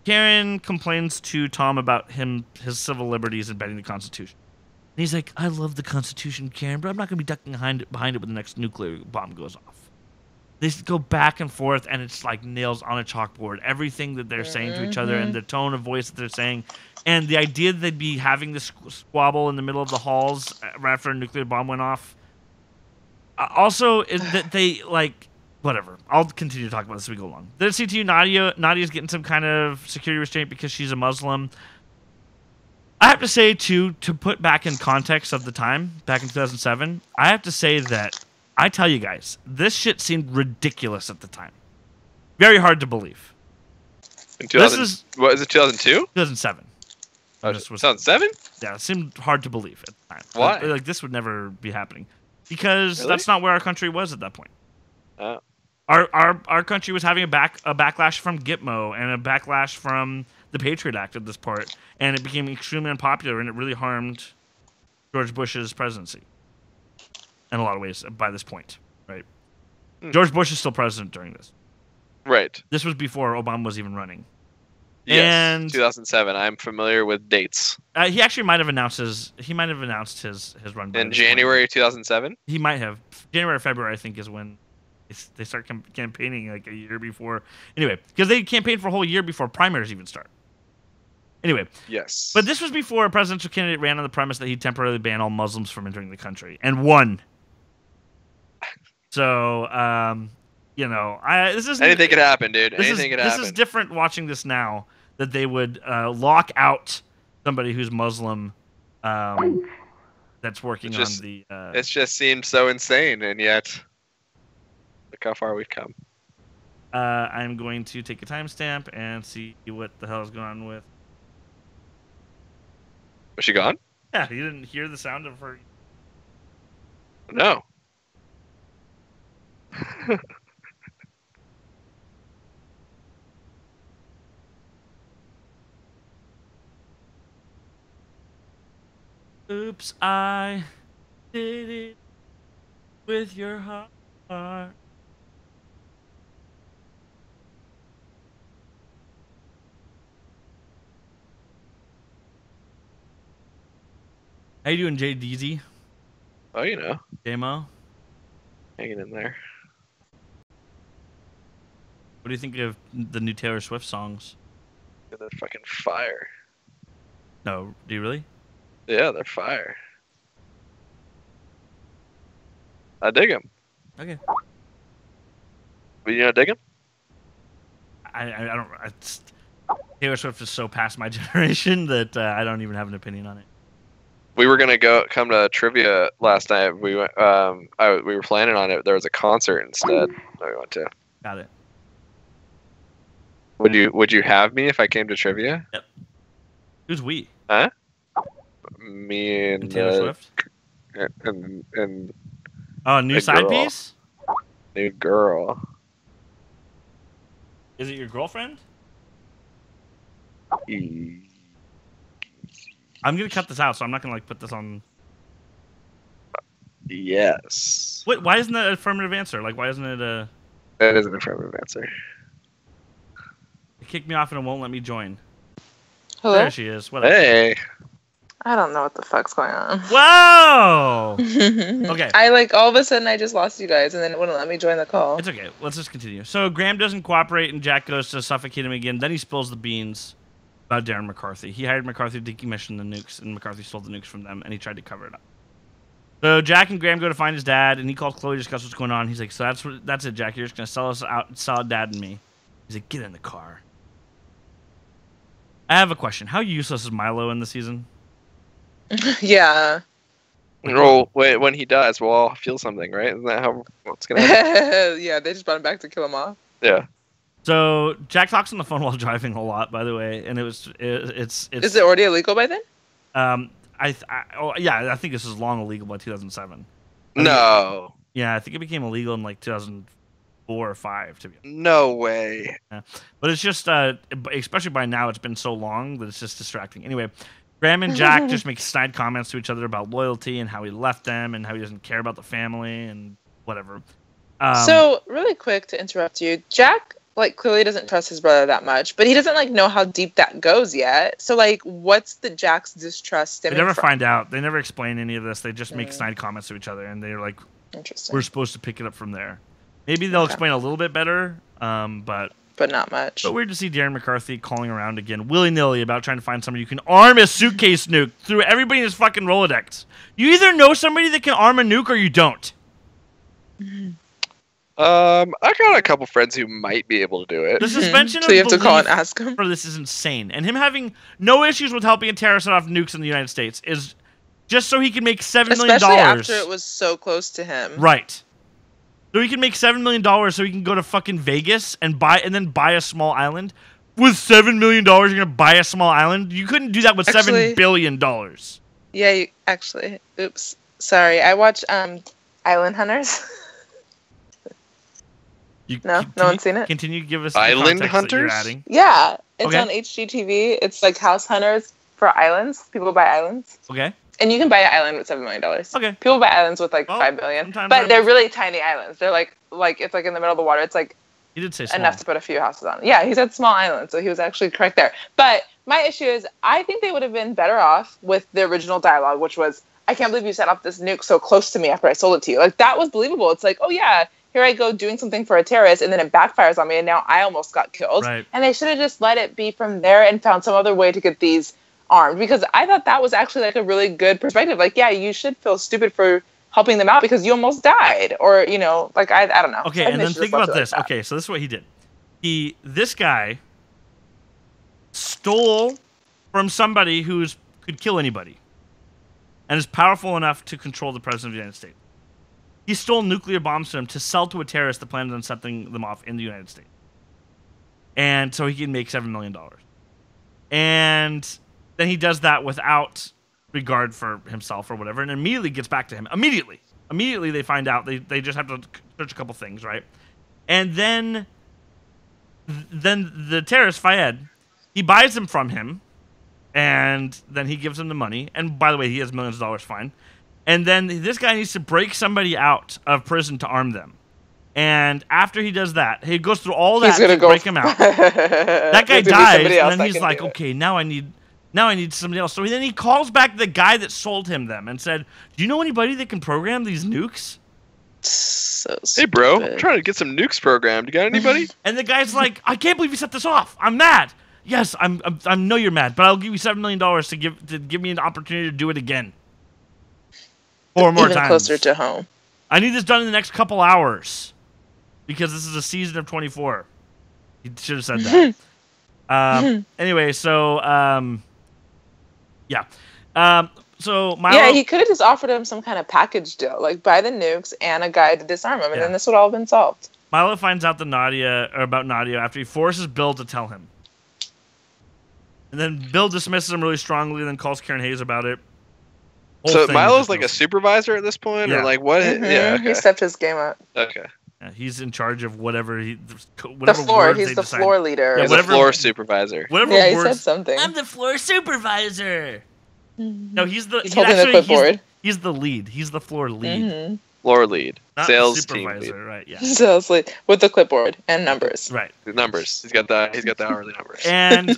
Karen complains to Tom about his civil liberties and bending the Constitution. And he's like, I love the Constitution, Karen, but I'm not going to be ducking behind it when the next nuclear bomb goes off. They go back and forth, and it's like nails on a chalkboard. Everything that they're saying to each other and the tone of voice that they're saying. And the idea that they'd be having this squabble in the middle of the halls right after a nuclear bomb went off. Also, is that they, like... whatever. I'll continue to talk about this as we go along. Did it seem to you Nadia's getting some kind of security restraint because she's a Muslim? I have to say, too, to put back in context of the time, back in 2007, I have to say that, I tell you guys, this shit seemed ridiculous at the time. Very hard to believe. In 2000, what is it, 2002? 2007. Oh, 2007? Yeah, it seemed hard to believe at the time. Why? Like, this would never be happening. Because Really? that's not where our country was at that point. Oh. Our country was having a backlash from Gitmo and a backlash from the Patriot Act at this part, and it became extremely unpopular, and it really harmed George Bush's presidency in a lot of ways by this point, right? George Bush is still president during this. Right. This was before Obama was even running. Yes, and 2007. I'm familiar with dates. He actually might have announced his run In January 2007. He might have. January or February, I think, is when they start campaigning like a year before. Anyway, because they campaigned for a whole year before primaries even start. Anyway. Yes. But this was before a presidential candidate ran on the premise that he'd temporarily ban all Muslims from entering the country, and won. So, this is anything could happen, dude. Anything could happen. This is different watching this now, that they would lock out somebody who's Muslim that's working on the... It just seemed so insane, and yet, look how far we've come. I'm going to take a timestamp and see what the hell is going on with... Was she gone? Yeah, you didn't hear the sound of her... No. Oops, I did it with your heart. How you doing, Jay DZ? Oh, you know. Demo? Hanging in there. What do you think of the new Taylor Swift songs? They're fucking fire. No, do you really? Yeah, they're fire. I dig them. Okay. But you not dig them? I don't... Taylor Swift is so past my generation that I don't even have an opinion on it. We were gonna come to trivia last night. We went. We were planning on it. There was a concert instead. That we went to. Got it. Would you have me if I came to trivia? Yep. Who's we? Huh? Me and Taylor Swift. And oh, new side piece. New girl. Is it your girlfriend? I'm gonna cut this out, so I'm not gonna put this on. Yes. Wait, why isn't that an affirmative answer? Why isn't it a? That is an affirmative answer. It kicked me off and it won't let me join. Hello? There she is. What Hey. I don't know what the fuck's going on. Whoa! Okay. All of a sudden I just lost you guys, and then it wouldn't let me join the call. It's okay. Let's just continue. So Graham doesn't cooperate, and Jack goes to suffocate him again. Then he spills the beans about Darren McCarthy. He hired McCarthy to decommission the nukes, and McCarthy stole the nukes from them, and he tried to cover it up. So Jack and Graham go to find his dad, and he calls Chloe to discuss what's going on. He's like, "So that's it, Jack. You're just gonna sell us out, sell Dad and me." He's like, "Get in the car." I have a question. How useless is Milo in the season? Yeah. Oh, wait, when he dies, we'll all feel something, right? Isn't that how what's gonna happen? Yeah, they just brought him back to kill him off. Yeah. So Jack talks on the phone while driving a lot, by the way, and it's. Is it already illegal by then? I think this is long illegal by 2007. No. Yeah, I think it became illegal in 2004 or 5 to be honest. No way. Yeah. But it's just especially by now it's been so long that it's just distracting. Anyway, Graham and Jack just make snide comments to each other about loyalty and how he left them and how he doesn't care about the family and whatever. So really quick to interrupt you, Jack clearly doesn't trust his brother that much, but he doesn't know how deep that goes yet. So what's the Jack's distrust stemming They never from? find out. They never explain any of this. They just make snide comments to each other, and they're like, Interesting. "We're supposed to pick it up from there." Maybe they'll explain a little bit better, but not much. But weird to see Darren McCarthy calling around again willy-nilly about trying to find somebody who can arm a suitcase nuke through everybody in his fucking Rolodex. You either know somebody that can arm a nuke or you don't. I got a couple friends who might be able to do it. The suspension So you have of to call and belief ask him. for this is insane, and him having no issues with helping a terrorist set off nukes in the United States is just so he can make $7 million. Especially after it was so close to him. Right. So he can make $7 million so he can go to fucking Vegas and then buy a small island. With $7 million, you're gonna buy a small island? You couldn't do that with $7 billion. Yeah, actually. Oops. Sorry. I watch Island Hunters. No one's seen it? Continue to give us Island the context that you're Hunters? adding. Yeah. It's Okay. on HGTV. It's like house hunters for islands. People buy islands. Okay. And you can buy an island with $7 million. Okay. People buy islands with like Well, $5 billion. sometimes But they're really tiny islands. They're like it's like in the middle of the water. It's like He did say small. enough to put a few houses on. Yeah, he said small island, so he was actually correct there. But my issue is, I think they would have been better off with the original dialogue, which was, I can't believe you set off this nuke so close to me after I sold it to you. Like, that was believable. It's like, oh yeah, here I go doing something for a terrorist, and then it backfires on me, and now I almost got killed. Right. And they should have just let it be from there and found some other way to get these armed, because I thought that was actually like a really good perspective. Like, yeah, you should feel stupid for helping them out because you almost died, or like I don't know. Okay, and then think about this. Like okay, so this is what he did. This guy stole from somebody could kill anybody and is powerful enough to control the president of the United States. He stole nuclear bombs from him to sell to a terrorist that planned on setting them off in the United States. And so he can make $7 million. And then he does that without regard for himself or whatever, and immediately gets back to him. Immediately they find out. They just have to search a couple things, right? And then the terrorist, Fayed, he buys them from him, and then he gives him the money. And by the way, he has millions of dollars, fine. And then this guy needs to break somebody out of prison to arm them. And after he does that, he goes through all that to break him out. That guy dies, and then he's like, okay, now I need somebody else. So then he calls back the guy that sold him them and said, do you know anybody that can program these nukes? So hey, bro, I'm trying to get some nukes programmed. You got anybody? And the guy's like, I can't believe you set this off. I'm mad. Yes, I know you're mad, but I'll give you $7 million to give me an opportunity to do it again. 4 more times. Closer to home. I need this done in the next couple hours because this is a season of 24. He should have said that. Anyway, so yeah. So Milo, yeah, he could have just offered him some kind of package deal, like buy the nukes and a guy to disarm him, and then this would all have been solved. Milo finds out about Nadia after he forces Bill to tell him. And then Bill dismisses him really strongly and then calls Karen Hayes about it. So Milo's like a supervisor at this point? Yeah. Or like what? Mm-hmm. Yeah, okay. He stepped his game up. Okay. Yeah, he's in charge of whatever the floor. He's the floor leader. Yeah, he's the floor supervisor. Whatever he said something. I'm the floor supervisor. Mm-hmm. No, he's holding the clipboard. He's the lead. He's the floor lead. Mm-hmm. Floor lead. Not Sales the team supervisor, lead. right? Yeah. Sales lead with the clipboard and numbers. Right. The numbers. He's got the hourly numbers. And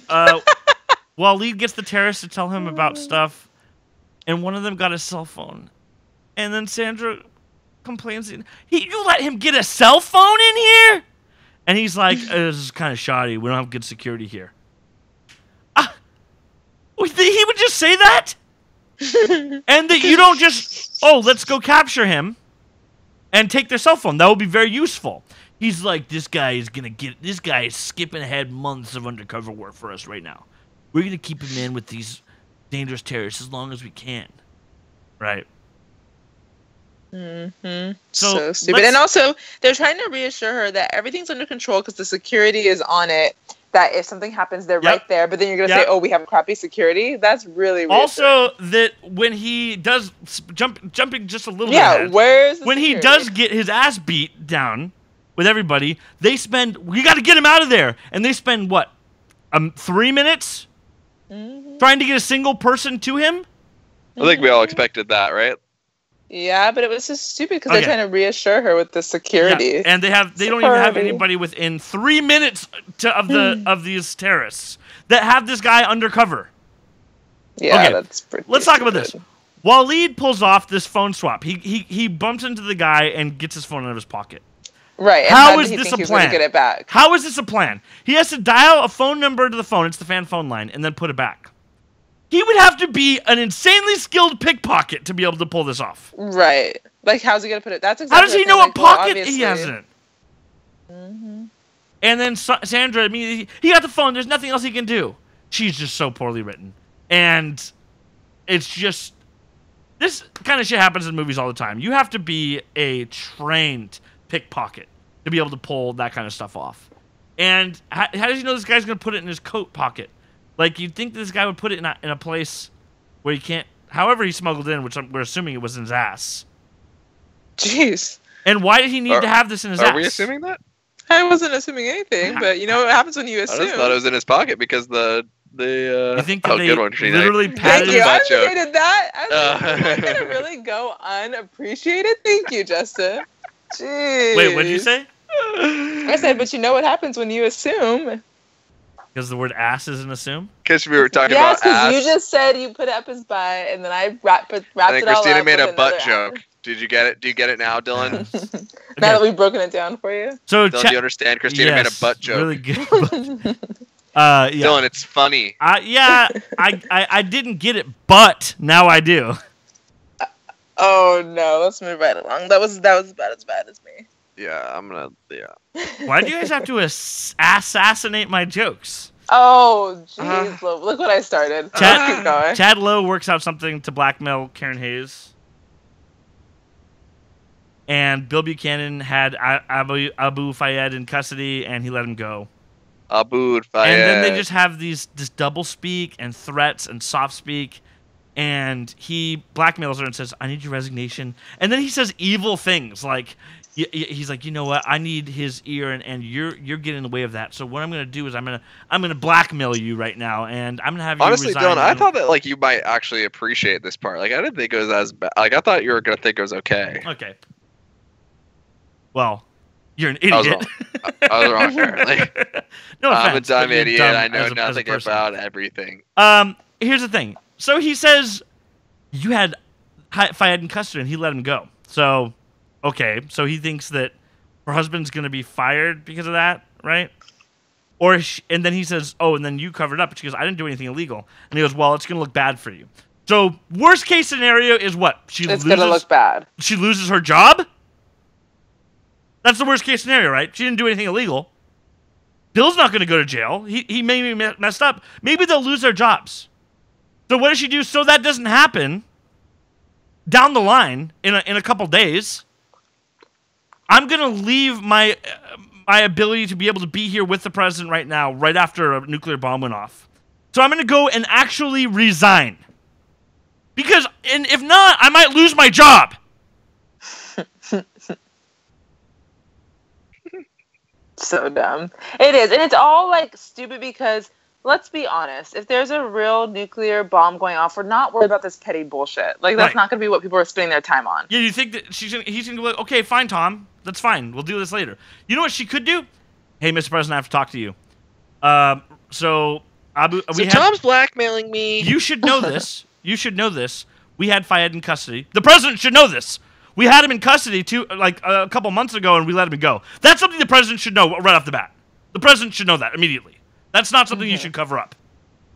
Waleed gets the terrorists to tell him about stuff, and one of them got a cell phone, and then Sandra complains, you let him get a cell phone in here? And he's like, this is kind of shoddy. We don't have good security here. He would just say that? And that you don't just, let's go capture him and take their cell phone. That would be very useful. He's like, this guy is skipping ahead months of undercover work for us right now. We're going to keep him in with these dangerous terrorists as long as we can. Right. Mm-hmm. So stupid. And also, they're trying to reassure her that everything's under control because the security is on it. That if something happens, they're right there. But then you're going to say, we have crappy security? That's really also, that when he does, jumping just a little bit ahead, where's the when security? he does get his ass beat down with everybody, we got to get him out of there. And they spend, 3 minutes trying to get a single person to him? I think we all expected that, right? Yeah, but it was just stupid because they're trying to reassure her with the security. Yeah. And they don't even have anybody within 3 minutes of these terrorists that have this guy undercover. Yeah, that's pretty Let's talk about this. Waleed pulls off this phone swap. He bumps into the guy and gets his phone out of his pocket. Right. How is this a plan? Get it back? How is this a plan? He has to dial a phone number to the phone. It's the fan phone line, and then put it back. He would have to be an insanely skilled pickpocket to be able to pull this off. Right. Like, how's he going to put it? That's exactly. How does he know what pocket he has in it? Mm-hmm. And then Sandra immediately, he got the phone. There's nothing else he can do. She's just so poorly written. And it's just, this kind of shit happens in movies all the time. You have to be a trained pickpocket to be able to pull that kind of stuff off. And how does he know this guy's going to put it in his coat pocket? Like, you'd think this guy would put it in a place where he can't, however he smuggled in, which we're assuming it was in his ass. Jeez. And why did he need to have this in his ass? Are we assuming that? I wasn't assuming anything, but you know what happens when you assume. I just thought it was in his pocket because you think that they good one, literally Thank patted you. I that joke. appreciated that. I was like, is that gonna really go unappreciated? Thank you, Justin. Jeez. Wait, what did you say? I said, but you know what happens when you assume? Because the word ass is an assume? Because we were talking Yes, about ass. because you just said you put it up his butt, and then I wrapped it all and up. Christina made with a butt another joke. Did you get it? Do you get it now, Dylan? Now that we've broken it down for you. So Dylan, do you understand? Christina made a butt joke. Really good. Yeah. Dylan, it's funny. I didn't get it, but now I do. Oh no, let's move right along. That was about as bad as me. Yeah, Why do you guys have to assassinate my jokes? Oh, jeez. Look what I started. Keep going. Chad Lowe works out something to blackmail Karen Hayes. And Bill Buchanan had Abu Fayed in custody, and he let him go. Abu Fayed. And then they just have this double speak and threats and soft speak. And he blackmails her and says, I need your resignation. And then he says evil things like, he's like, you know what? I need his ear, and you're getting in the way of that. So what I'm gonna do is I'm gonna blackmail you right now, and I'm gonna have you honestly, resign. Dylan, I thought that like you might actually appreciate this part. Like I didn't think it was as bad. Like I thought you were gonna think it was okay. Okay. Well, you're an idiot. I was wrong apparently. No offense, I'm a dumb idiot. I know as a nothing person. about everything. Here's the thing. So he says you had Fayed in custody, and he let him go. So. Okay, so he thinks that her husband's going to be fired because of that, right? And then he says, oh, and then you covered up. She goes, I didn't do anything illegal. And he goes, well, it's going to look bad for you. So worst case scenario is what? It's going to look bad. She loses her job? That's the worst case scenario, right? She didn't do anything illegal. Bill's not going to go to jail. He may be messed up. Maybe they'll lose their jobs. So what does she do so that doesn't happen down the line in a couple days? I'm going to leave my ability to be able to be here with the president right now, right after a nuclear bomb went off. So I'm going to go and actually resign. Because, and if not, I might lose my job. So dumb. It is. And it's all, like, stupid because, let's be honest, if there's a real nuclear bomb going off, we're not worried about this petty bullshit. Like, that's not going to be what people are spending their time on. Yeah, you think that he's going to be like, okay, fine, Tom. That's fine. We'll do this later. You know what she could do? Hey, Mr. President, I have to talk to you. So Tom's blackmailing me. You should know this. You should know this. We had Fayed in custody. The president should know this. We had him in custody a couple months ago, and we let him go. That's something the president should know right off the bat. The president should know that immediately. That's not something you should cover up.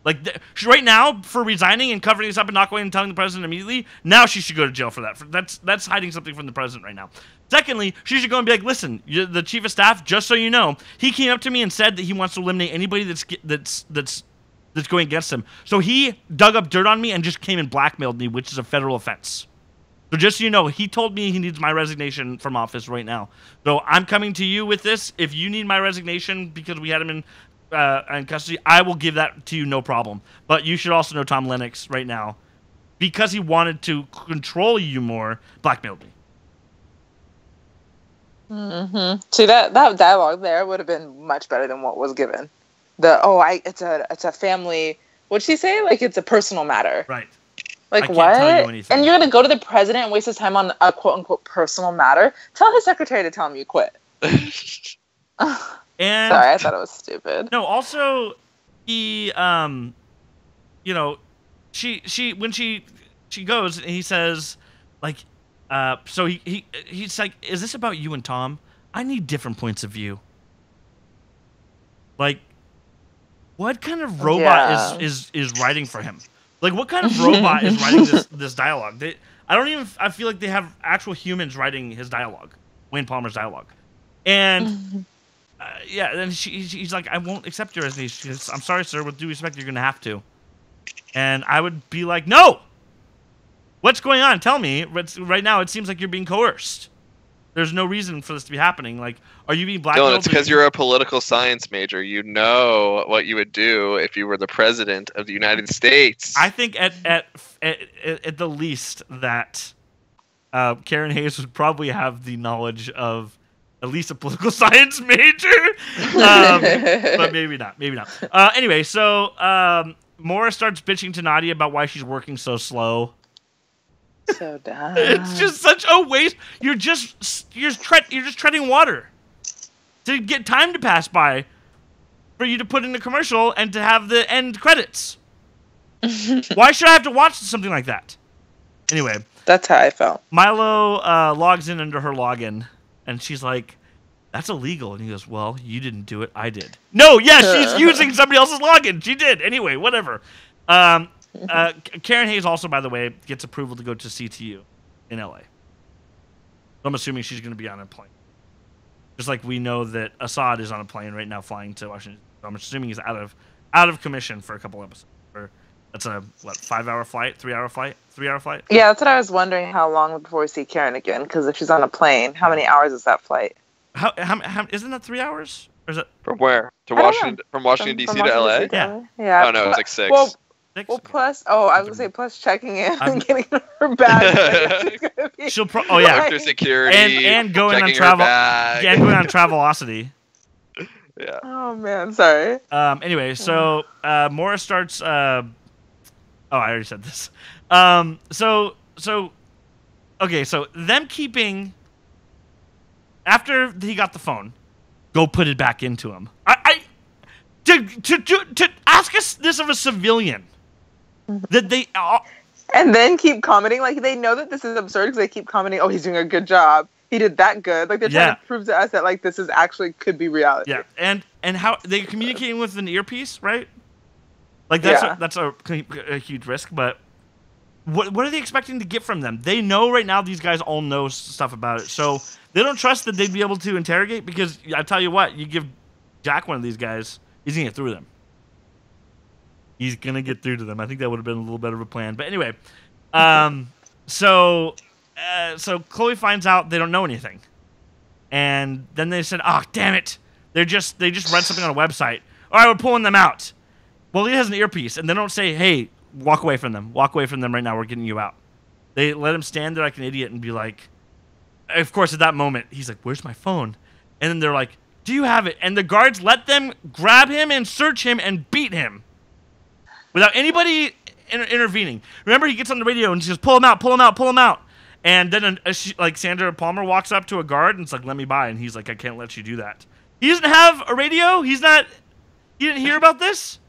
Like, right now, for resigning and covering this up and not going and telling the president immediately, now she should go to jail for that. That's hiding something from the president right now. Secondly, she should go and be like, listen, the chief of staff, just so you know, he came up to me and said that he wants to eliminate anybody that's going against him. So he dug up dirt on me and just came and blackmailed me, which is a federal offense. So just so you know, he told me he needs my resignation from office right now. So I'm coming to you with this. If you need my resignation because we had him in custody, I will give that to you, no problem. But you should also know Tom Lennox right now, because he wanted to control you more, blackmailed me. Mm-hmm. See, that dialogue there would have been much better than what was given. It's a family. What'd she say? Like, it's a personal matter. Right. Like, I can't what? tell you anything. And you're gonna go to the president and waste his time on a quote unquote personal matter? Tell his secretary to tell him you quit. And sorry, I thought it was stupid. No, also he she when she goes and he says, like, so he's like, is this about you and Tom? I need different points of view. Like, what kind of robot is writing for him? Like, what kind of robot is writing this dialogue? I feel like they have actual humans writing his dialogue, Wayne Palmer's dialogue. And yeah, then he's like, I won't accept your resignation. She goes, I'm sorry, sir. With due respect, you're going to have to. And I would be like, no! What's going on? Tell me. Right now, it seems like you're being coerced. There's no reason for this to be happening. Like, are you being blackmailed? No, it's because you're a political science major. You know what you would do if you were the president of the United States. I think at the least that Karen Hayes would probably have the knowledge of at least a political science major, but maybe not. Maybe not. Anyway, so Maura starts bitching to Nadia about why she's working so slow. So dumb. It's just such a waste. You're just treading water to get time to pass by for you to put in a commercial and to have the end credits. Why should I have to watch something like that? Anyway, that's how I felt. Milo logs in under her login, and she's like, "That's illegal." And he goes, "Well, you didn't do it. I did." No, yeah, she's using somebody else's login. She did. Anyway, whatever. Karen Hayes also, by the way, gets approval to go to CTU in LA. So I'm assuming she's going to be on a plane. Just like we know that Assad is on a plane right now flying to Washington. So I'm assuming he's out of commission for a couple episodes. That's a 5-hour flight, 3-hour flight, 3-hour flight? Yeah, that's what I was wondering, how long before we see Karen again, because if she's on a plane, how many hours is that flight? How isn't that 3 hours? Or is it from where? To Washington, from Washington DC to LA? Yeah. Oh no, it's like 6. Well, plus, I was gonna say, plus checking in and getting her bag. She'll through security and going on travel, and going on Travelocity. Yeah. Oh man, sorry. Anyway, so Maura starts. I already said this. Okay, so them keeping after he got the phone, go put it back into him. To ask us this of a civilian. That they and then keep commenting, like they know that this is absurd because they keep commenting, oh, he's doing a good job, he did that good, like they're trying to prove to us that like this is actually could be reality. Yeah. And how they're communicating with an earpiece, right? Like that's a huge risk, but what are they expecting to get from them? They know right now these guys all know stuff about it, so they don't trust that they'd be able to interrogate, because I tell you what, you give Jack one of these guys, he's gonna get through them. He's going to get through to them. I think that would have been a little better of a plan. But anyway, so Chloe finds out they don't know anything. And then they said, oh, damn it. They just read something on a website. All right, we're pulling them out. Well, he has an earpiece. And they don't say, hey, walk away from them. Walk away from them right now. We're getting you out. They let him stand there like an idiot and be like, of course, at that moment, he's like, where's my phone? And then they're like, do you have it? And the guards let them grab him and search him and beat him. Without anybody intervening. Remember, he gets on the radio and she goes, pull him out, pull him out, pull him out. And then Sandra Palmer walks up to a guard and it's like, let me by. And he's like, I can't let you do that. He doesn't have a radio? He didn't hear about this?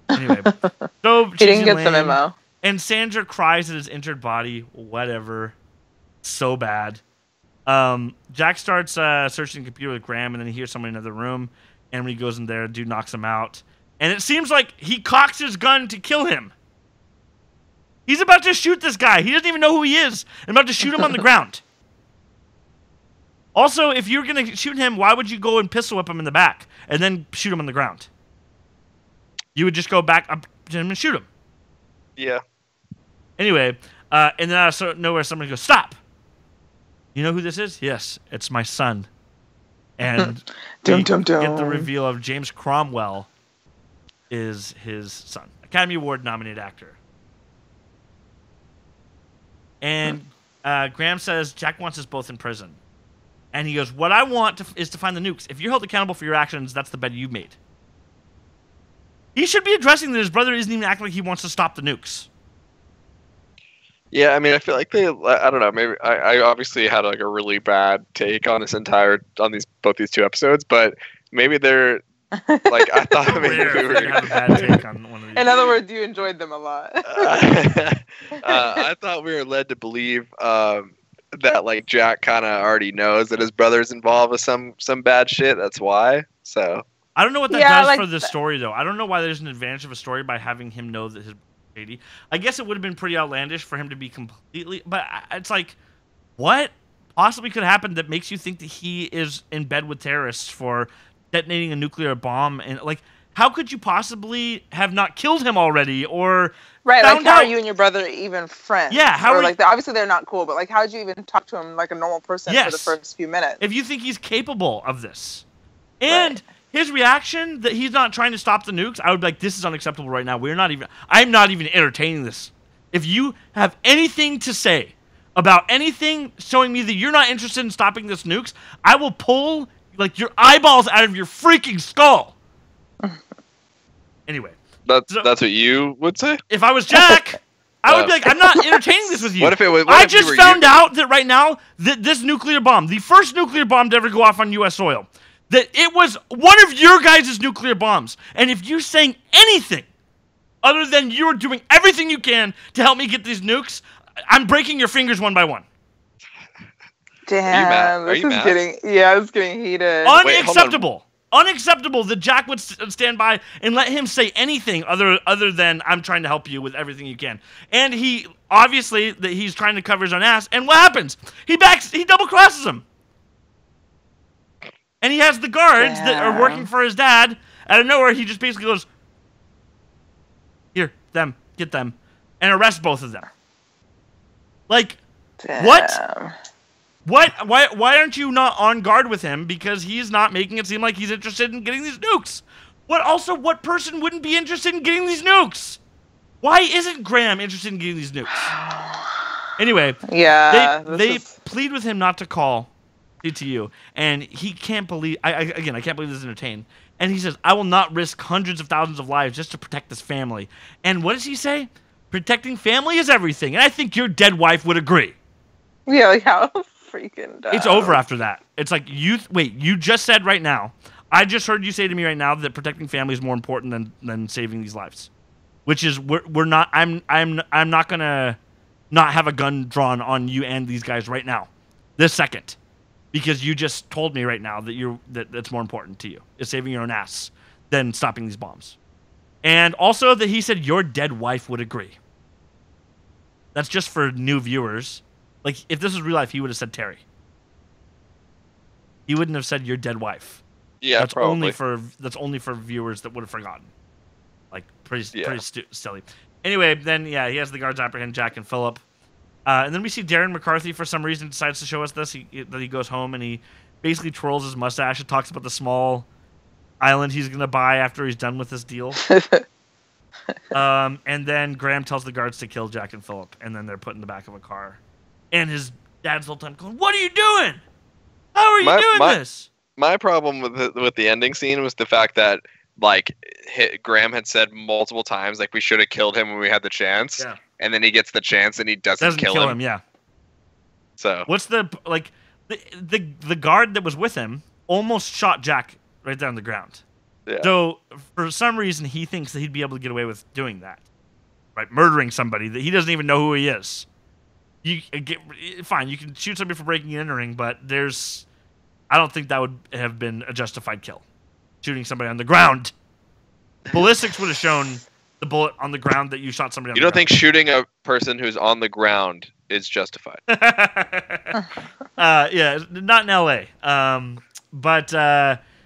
Anyway. So he didn't get the memo. And Sandra cries at his injured body. Whatever. So bad. Jack starts searching the computer with Graham, and then he hears someone in another room. And when he goes in there, a dude knocks him out. And it seems like he cocks his gun to kill him. He's about to shoot this guy. He doesn't even know who he is. And about to shoot him on the ground. Also, if you're going to shoot him, why would you go and pistol whip him in the back and then shoot him on the ground? You would just go back up to him and shoot him. Yeah. Anyway, and then out of nowhere, somebody goes, stop. You know who this is? Yes, it's my son. And we get the reveal of James Cromwell is his son. Academy Award nominated actor. And Graham says Jack wants us both in prison. And he goes, what I want is to find the nukes. If you're held accountable for your actions, that's the bed you made. He should be addressing that his brother isn't even acting like he wants to stop the nukes. Yeah, I mean, I feel like I don't know, maybe I obviously had like a really bad take on both these two episodes, but maybe they're like, I thought maybe we were going to have a bad take on one of these. In other words, you enjoyed them a lot. I thought we were led to believe that like Jack kind of already knows that his brother's involved with some bad shit. That's why. So I don't know what that does for the story, though. I don't know why there's an advantage of a story by having him know that his brother's 80. I guess it would have been pretty outlandish for him to be completely. But it's like, what possibly could happen that makes you think that he is in bed with terrorists for detonating a nuclear bomb, and like, how could you possibly have not killed him already, or right? Found Like, how out. are you and your brother even friends? Yeah, how or are like obviously they're not cool, but like, how did you even talk to him like a normal person for the Yes. first few minutes? if you think he's capable of this, and his reaction that he's not trying to stop the nukes, I would be like, this is unacceptable right now. I'm not even entertaining this. If you have anything to say about anything showing me that you're not interested in stopping this nukes, I will pull like your eyeballs out of your freaking skull. Anyway, That's what you would say? if I was Jack, I would be like, I'm not entertaining this with you. What if it was? I just found out that right now that this nuclear bomb, the first nuclear bomb to ever go off on U.S. soil, that it was one of your guys' nuclear bombs. And if you're saying anything other than you're doing everything you can to help me get these nukes, I'm breaking your fingers one by one. Damn, Are you mad? It's getting heated. Unacceptable. Unacceptable that Jack would stand by and let him say anything other than I'm trying to help you with everything you can. And he obviously that he's trying to cover his own ass. And what happens? He double crosses him. And he has the guards that are working for his dad. Out of nowhere, he just basically goes, "Here, get them," and arrest both of them. Like, what? What? Why aren't you not on guard with him? Because he's not making it seem like he's interested in getting these nukes. What person wouldn't be interested in getting these nukes? Why isn't Graham interested in getting these nukes? Anyway, they plead with him not to call CTU, and he can't believe. I can't believe this is entertained. And he says, "I will not risk hundreds of thousands of lives just to protect this family." And what does he say? Protecting family is everything, and I think your dead wife would agree. Yeah, like how freaking dumb. It's over after that. It's like you just said right now. I just heard you say to me right now that protecting family is more important than saving these lives, which is we're not. I'm not gonna not have a gun drawn on you and these guys right now, this second, because you just told me right now that that's more important to you is saving your own ass than stopping these bombs, and also that he said your dead wife would agree. That's just for new viewers. Like, if this was real life, he would have said Terry. He wouldn't have said your dead wife. Yeah, that's probably. only for viewers that would have forgotten. Like, pretty silly. Anyway, then he has the guards apprehend Jack and Philip, and then we see Darren McCarthy for some reason decides to show us this. That he goes home and he basically twirls his mustache and talks about the small island he's gonna buy after he's done with this deal. And then Graham tells the guards to kill Jack and Philip, and then they're put in the back of a car. And his dad's the whole time going, "What are you doing? How are you doing this?" My problem with the ending scene was the fact that like Graham had said multiple times like we should have killed him when we had the chance. Yeah. And then he gets the chance and he doesn't kill him. Yeah. So what's the guard that was with him almost shot Jack right there on the ground. Yeah. So for some reason he thinks that he'd be able to get away with doing that, right? Murdering somebody that he doesn't even know who he is. Fine, you can shoot somebody for breaking and entering, but I don't think that would have been a justified kill. Shooting somebody on the ground. Ballistics would have shown the bullet on the ground that you shot somebody on the ground. You don't think shooting a person who's on the ground is justified? Yeah, not in L.A.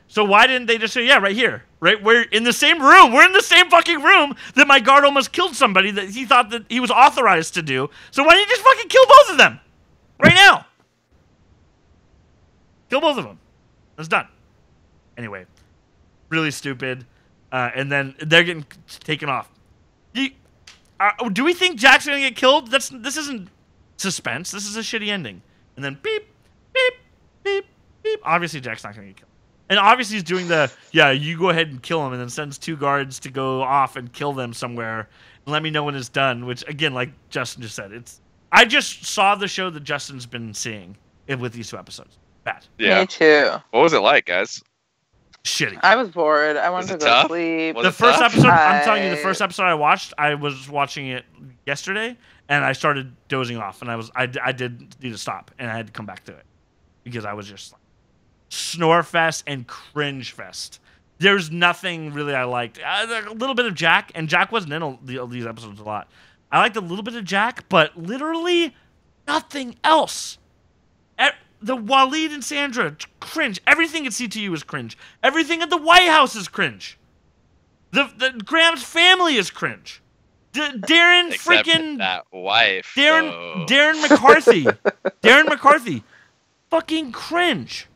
So why didn't they just say, yeah, right here, right? We're in the same room. We're in the same fucking room that my guard almost killed somebody that he thought that he was authorized to do. So why don't you just fucking kill both of them right now? Kill both of them. It's done. Anyway, really stupid. And then they're getting taken off. Do we think Jack's gonna get killed? This isn't suspense. This is a shitty ending. And then beep, beep, beep, beep. Obviously, Jack's not gonna get killed. And obviously he's doing you go ahead and kill him, and then sends 2 guards to go off and kill them somewhere. And let me know when it's done, which, again, like Justin just said, I just saw the show that Justin's been seeing with these 2 episodes. Bad. Yeah. Me too. What was it like, guys? Shitty. I was bored. I wanted to go to sleep. The first episode, I'm telling you, the first episode I was watching it yesterday, and I started dozing off, and I did need to stop, and I had to come back to it because I was just like, snore fest and cringe fest. There's nothing really I liked. A little bit of Jack, and Jack wasn't in these episodes a lot. I liked a little bit of Jack, but literally nothing else. The Waleed and Sandra, cringe. Everything at CTU is cringe. Everything at the White House is cringe. The Graham's family is cringe. Darren Except freaking that wife. Darren McCarthy. Darren McCarthy. Fucking cringe.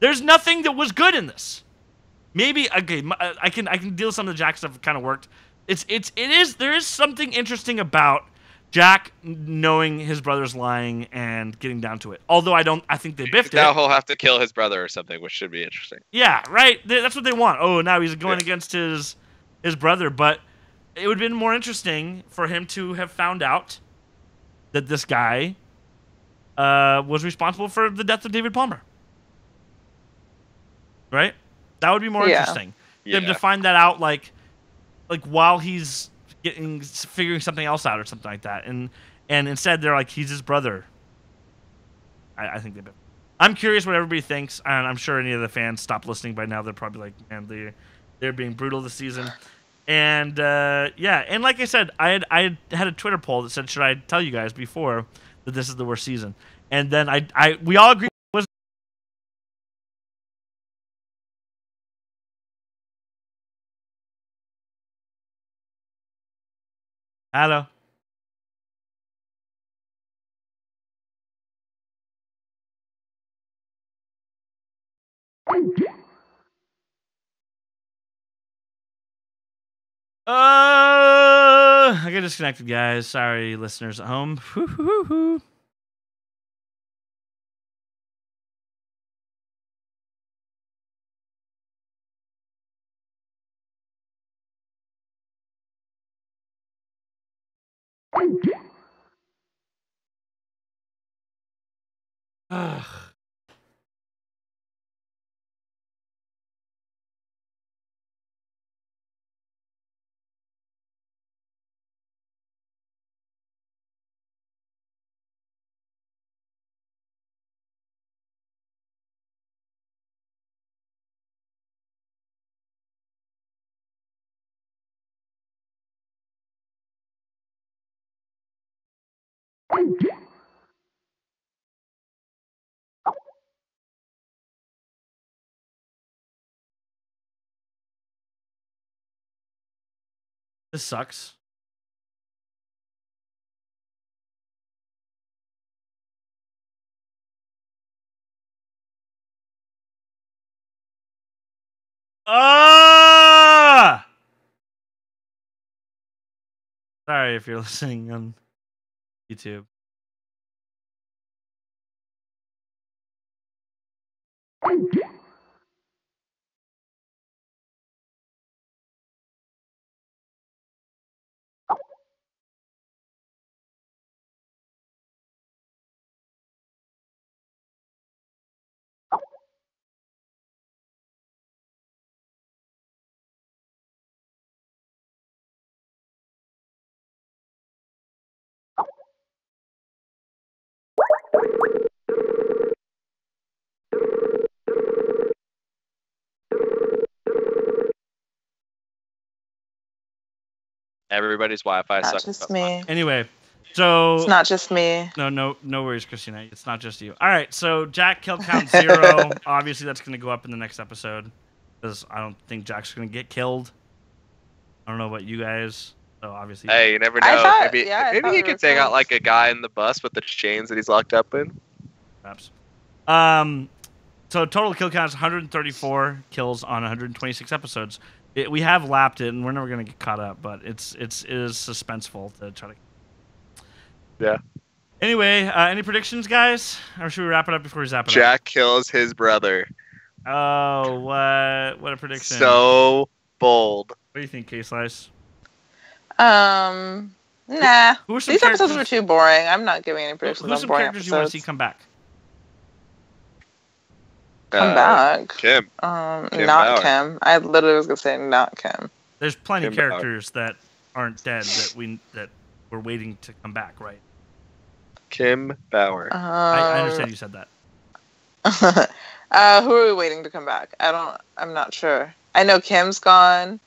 There's nothing that was good in this. Maybe okay, I can deal with some of the Jack stuff that kind of worked. There is something interesting about Jack knowing his brother's lying and getting down to it. Although I think they biffed it. Now he'll have to kill his brother or something, which should be interesting. Yeah, right. That's what they want. Oh, now he's going against his brother, but it would have been more interesting for him to have found out that this guy was responsible for the death of David Palmer. Right? That would be more interesting. Him to find that out like while he's figuring something else out or something like that, and instead they're like, he's his brother. I think they've been. I'm curious what everybody thinks, and I'm sure any of the fans stopped listening by now. They're probably like, man, they're being brutal this season. And and like I said, I had a Twitter poll that said, should I tell you guys before that this is the worst season? And then we all agreed it was. Hello. I got disconnected, guys. Sorry, listeners at home. Ugh. This sucks. Sorry if you're listening on YouTube. Everybody's Wi-Fi Not sucks. just me. Anyway, so It's not just me. No worries, Christina. It's not just you. All right, so Jack kill count 0. Obviously, that's going to go up in the next episode because I don't think Jack's going to get killed. I don't know about you guys. So obviously, hey, you never know. Maybe he could take out like a guy in the bus with the chains that he's locked up in. Perhaps. So total kill count is 134 kills on 126 episodes. We have lapped it, and we're never going to get caught up, but it is suspenseful to try to. Yeah. Anyway, any predictions, guys? Or should we wrap it up before we zap it up? Jack kills his brother. Oh, what a prediction! So bold. What do you think, K-Slice? Nah. These episodes were too boring. I'm not giving any predictions Who's on some boring characters episodes. you want to see come back? Come back. Kim. Not Bauer. Kim. I literally was gonna say not Kim. There's plenty of Kim Bauer. characters that aren't dead that we're waiting to come back, right? Kim Bauer. I understand you said that. Who are we waiting to come back? I'm not sure. I know Kim's gone.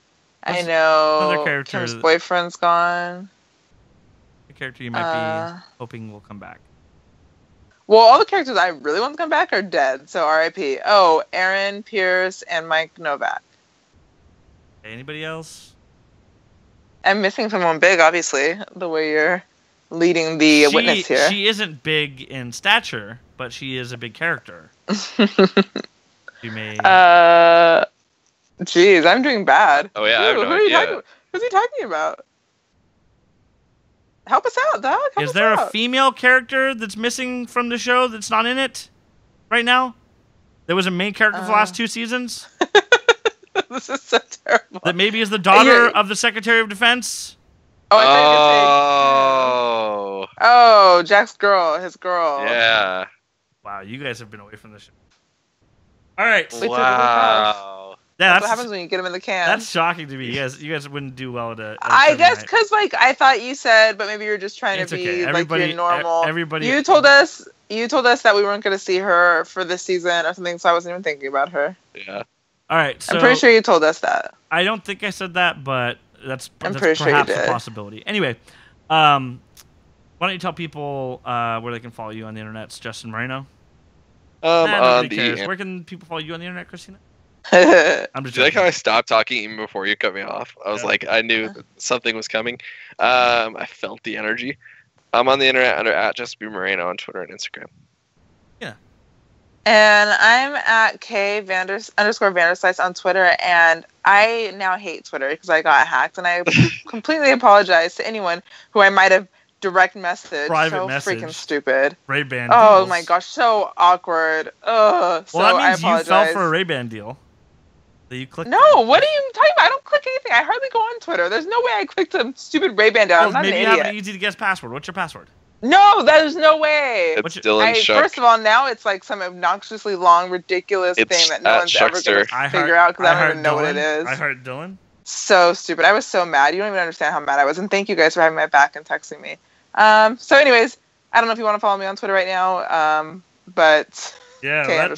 I know Kim's boyfriend's gone. The character you might be hoping will come back. Well, all the characters I really want to come back are dead, so R.I.P. Oh, Aaron Pierce and Mike Novak. Anybody else? I'm missing someone big, obviously, the way you're leading the witness here. She isn't big in stature, but she is a big character. She may... Jeez, I'm doing bad. Oh, yeah, I have no idea. Who's he talking about? Help us out, dog. Is there a female character that's missing from the show that's not in it right now? There was a main character for the last 2 seasons? This is so terrible. That maybe is the daughter of the Secretary of Defense? Oh, I thought you could say... Oh, Jack's girl, his girl. Yeah. Wow, you guys have been away from the show. All right. Wow. That's what happens when you get them in the can. That's shocking to me. You guys wouldn't do well to. I guess because I thought you said, but maybe you're just trying to be like your normal. Everybody. You told us that we weren't going to see her for this season or something, so I wasn't even thinking about her. Yeah. All right. So I'm pretty sure you told us that. I don't think I said that, but that's pretty perhaps sure you did. a possibility. Anyway, why don't you tell people where they can follow you on the internet? It's Justin Moreno. Nobody cares. Where can people follow you on the internet, Christina? I'm just. Do you like how I stopped talking even before you cut me off? I was like, I knew that something was coming. I felt the energy. I'm on the internet under @JustinBMoreno on Twitter and Instagram. Yeah. And I'm at _Vanderslice on Twitter, and I now hate Twitter because I got hacked, and I completely apologize to anyone who I might have direct message. Private message. Freaking stupid. Ray-Ban Oh deals. my gosh, so awkward. Ugh. Well, that means you fell for a Ray-Ban deal. That you clicked. No, what are you talking about? I don't click anything. I hardly go on Twitter. There's no way I clicked a stupid Ray-Ban deal. I'm not maybe an you idiot. have an easy to guess password. What's your password? No, there's no way. It's Dylan Shuck. First of all, now it's like some obnoxiously long, ridiculous thing that no one's ever going to figure out because I don't even know what it is. I heard Dylan. So stupid. I was so mad. You don't even understand how mad I was. And thank you guys for having my back and texting me. So anyways, I don't know if you want to follow me on Twitter right now, but... Yeah,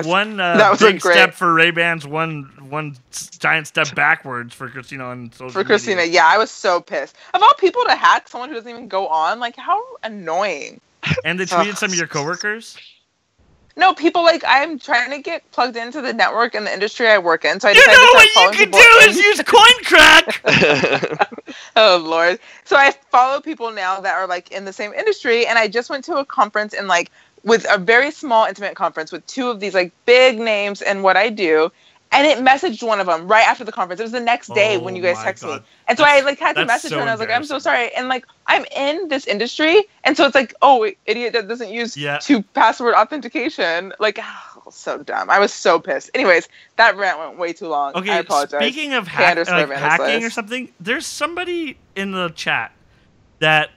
one big step for Ray-Bans, one giant step backwards for Christina on social media. For Christina, yeah, I was so pissed. Of all people to hack someone who doesn't even go on, like, how annoying. And they tweeted some of your coworkers? No, people, like, I'm trying to get plugged into the network and the industry I work in, so I decided to start following people. You know what you can do is use CoinCrack! Oh, Lord. So I follow people now that are, like, in the same industry, and I just went to a conference in, like, with a very small, intimate conference with 2 of these, like, big names and what I do. And it messaged one of them right after the conference. It was the next day when you guys texted me. And so I, like, had to message her, and I was like, I'm so sorry. And, like, I'm in this industry. And so it's like, oh, idiot that doesn't use 2 password authentication. Like, oh, so dumb. I was so pissed. Anyways, that rant went way too long. Okay, I apologize. Speaking of hacking or something, there's somebody in the chat that...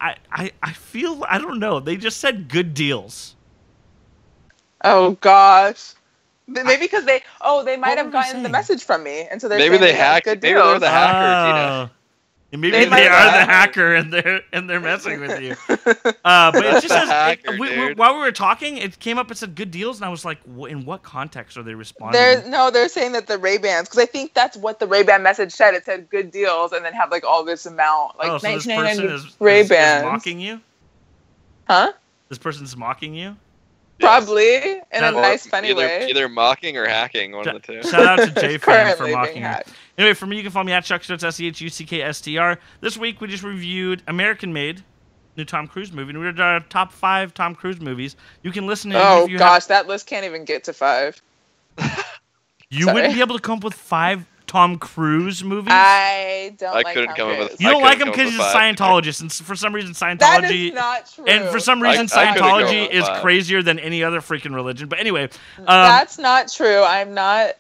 I feel, I don't know. They just said good deals. Oh gosh. Maybe because they might have gotten the message from me, and so they're maybe saying they hacked. Maybe they're the hacker, Tina. Maybe they are the hacker, and they're messing with you. But it just says while we were talking, it came up. It said good deals, and I was like, in what context are they responding? They're saying that the Ray-Bans, because I think that's what the Ray-Ban message said. It said good deals, and then have like all this amount, like so this person is mocking you? Huh? This person's mocking you? Probably in a nice, funny way. Either mocking or hacking, one of the 2. Shout out to JFan for mocking you. Anyway, for me, you can follow me at Chuckster. It's SEHUCKSTR. This week, we just reviewed American Made, new Tom Cruise movie. And we did our top 5 Tom Cruise movies. You can listen to Oh, gosh, that list can't even get to 5. You wouldn't be able to come up with 5 Tom Cruise movies? I couldn't come up with. You don't like him because he's a Scientologist, and for some reason Scientology. That is not true. And for some reason Scientology is crazier than any other freaking religion. But anyway, that's not true. I'm not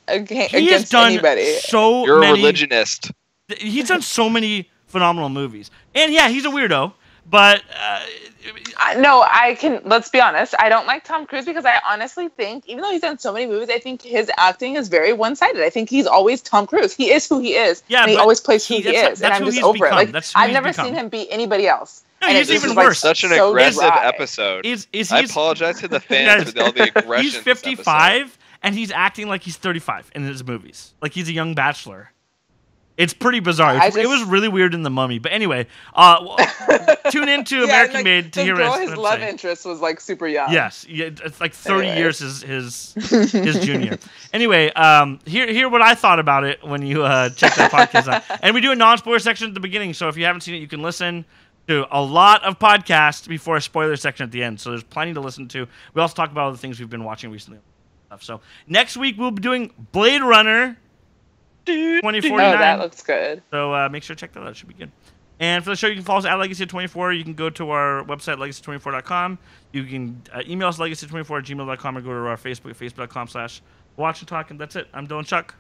against anybody. You're a religionist. He's done so many phenomenal movies, and yeah, he's a weirdo. But no, let's be honest. I don't like Tom Cruise because I honestly think, even though he's done so many movies, I think his acting is very one-sided. I think he's always Tom Cruise. He is who he is. Yeah, and he always plays who he is. And I'm just over it. Like, I've never seen him be anybody else. No, he's even worse. Such an aggressive episode. I apologize to the fans for all the aggression. He's 55 and he's acting like he's 35 in his movies. Like he's a young bachelor. It's pretty bizarre. It was really weird in The Mummy. But anyway, tune into American Made to hear what his love interest was like super young. Yes, it's like 30 years his junior. Anyway, hear what I thought about it when you check that podcast out. And we do a non-spoiler section at the beginning, so if you haven't seen it, you can listen to a lot of podcasts before a spoiler section at the end. So there's plenty to listen to. We also talk about other things we've been watching recently. So next week we'll be doing Blade Runner 2049. Oh, that looks good. So make sure to check that out. It should be good. And for the show, you can follow us at Legacy24. You can go to our website, legacy24.com. You can email us legacy24@gmail.com or go to our Facebook at facebook.com/watch and talk. And that's it. I'm Dylan Chuck.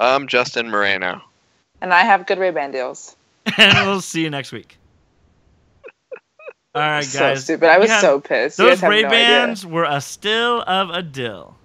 I'm Justin Moreno. And I have good Ray-Ban deals. And we'll see you next week. All right, guys. So stupid. I was so pissed. Those Ray-Bans were a still of a dill.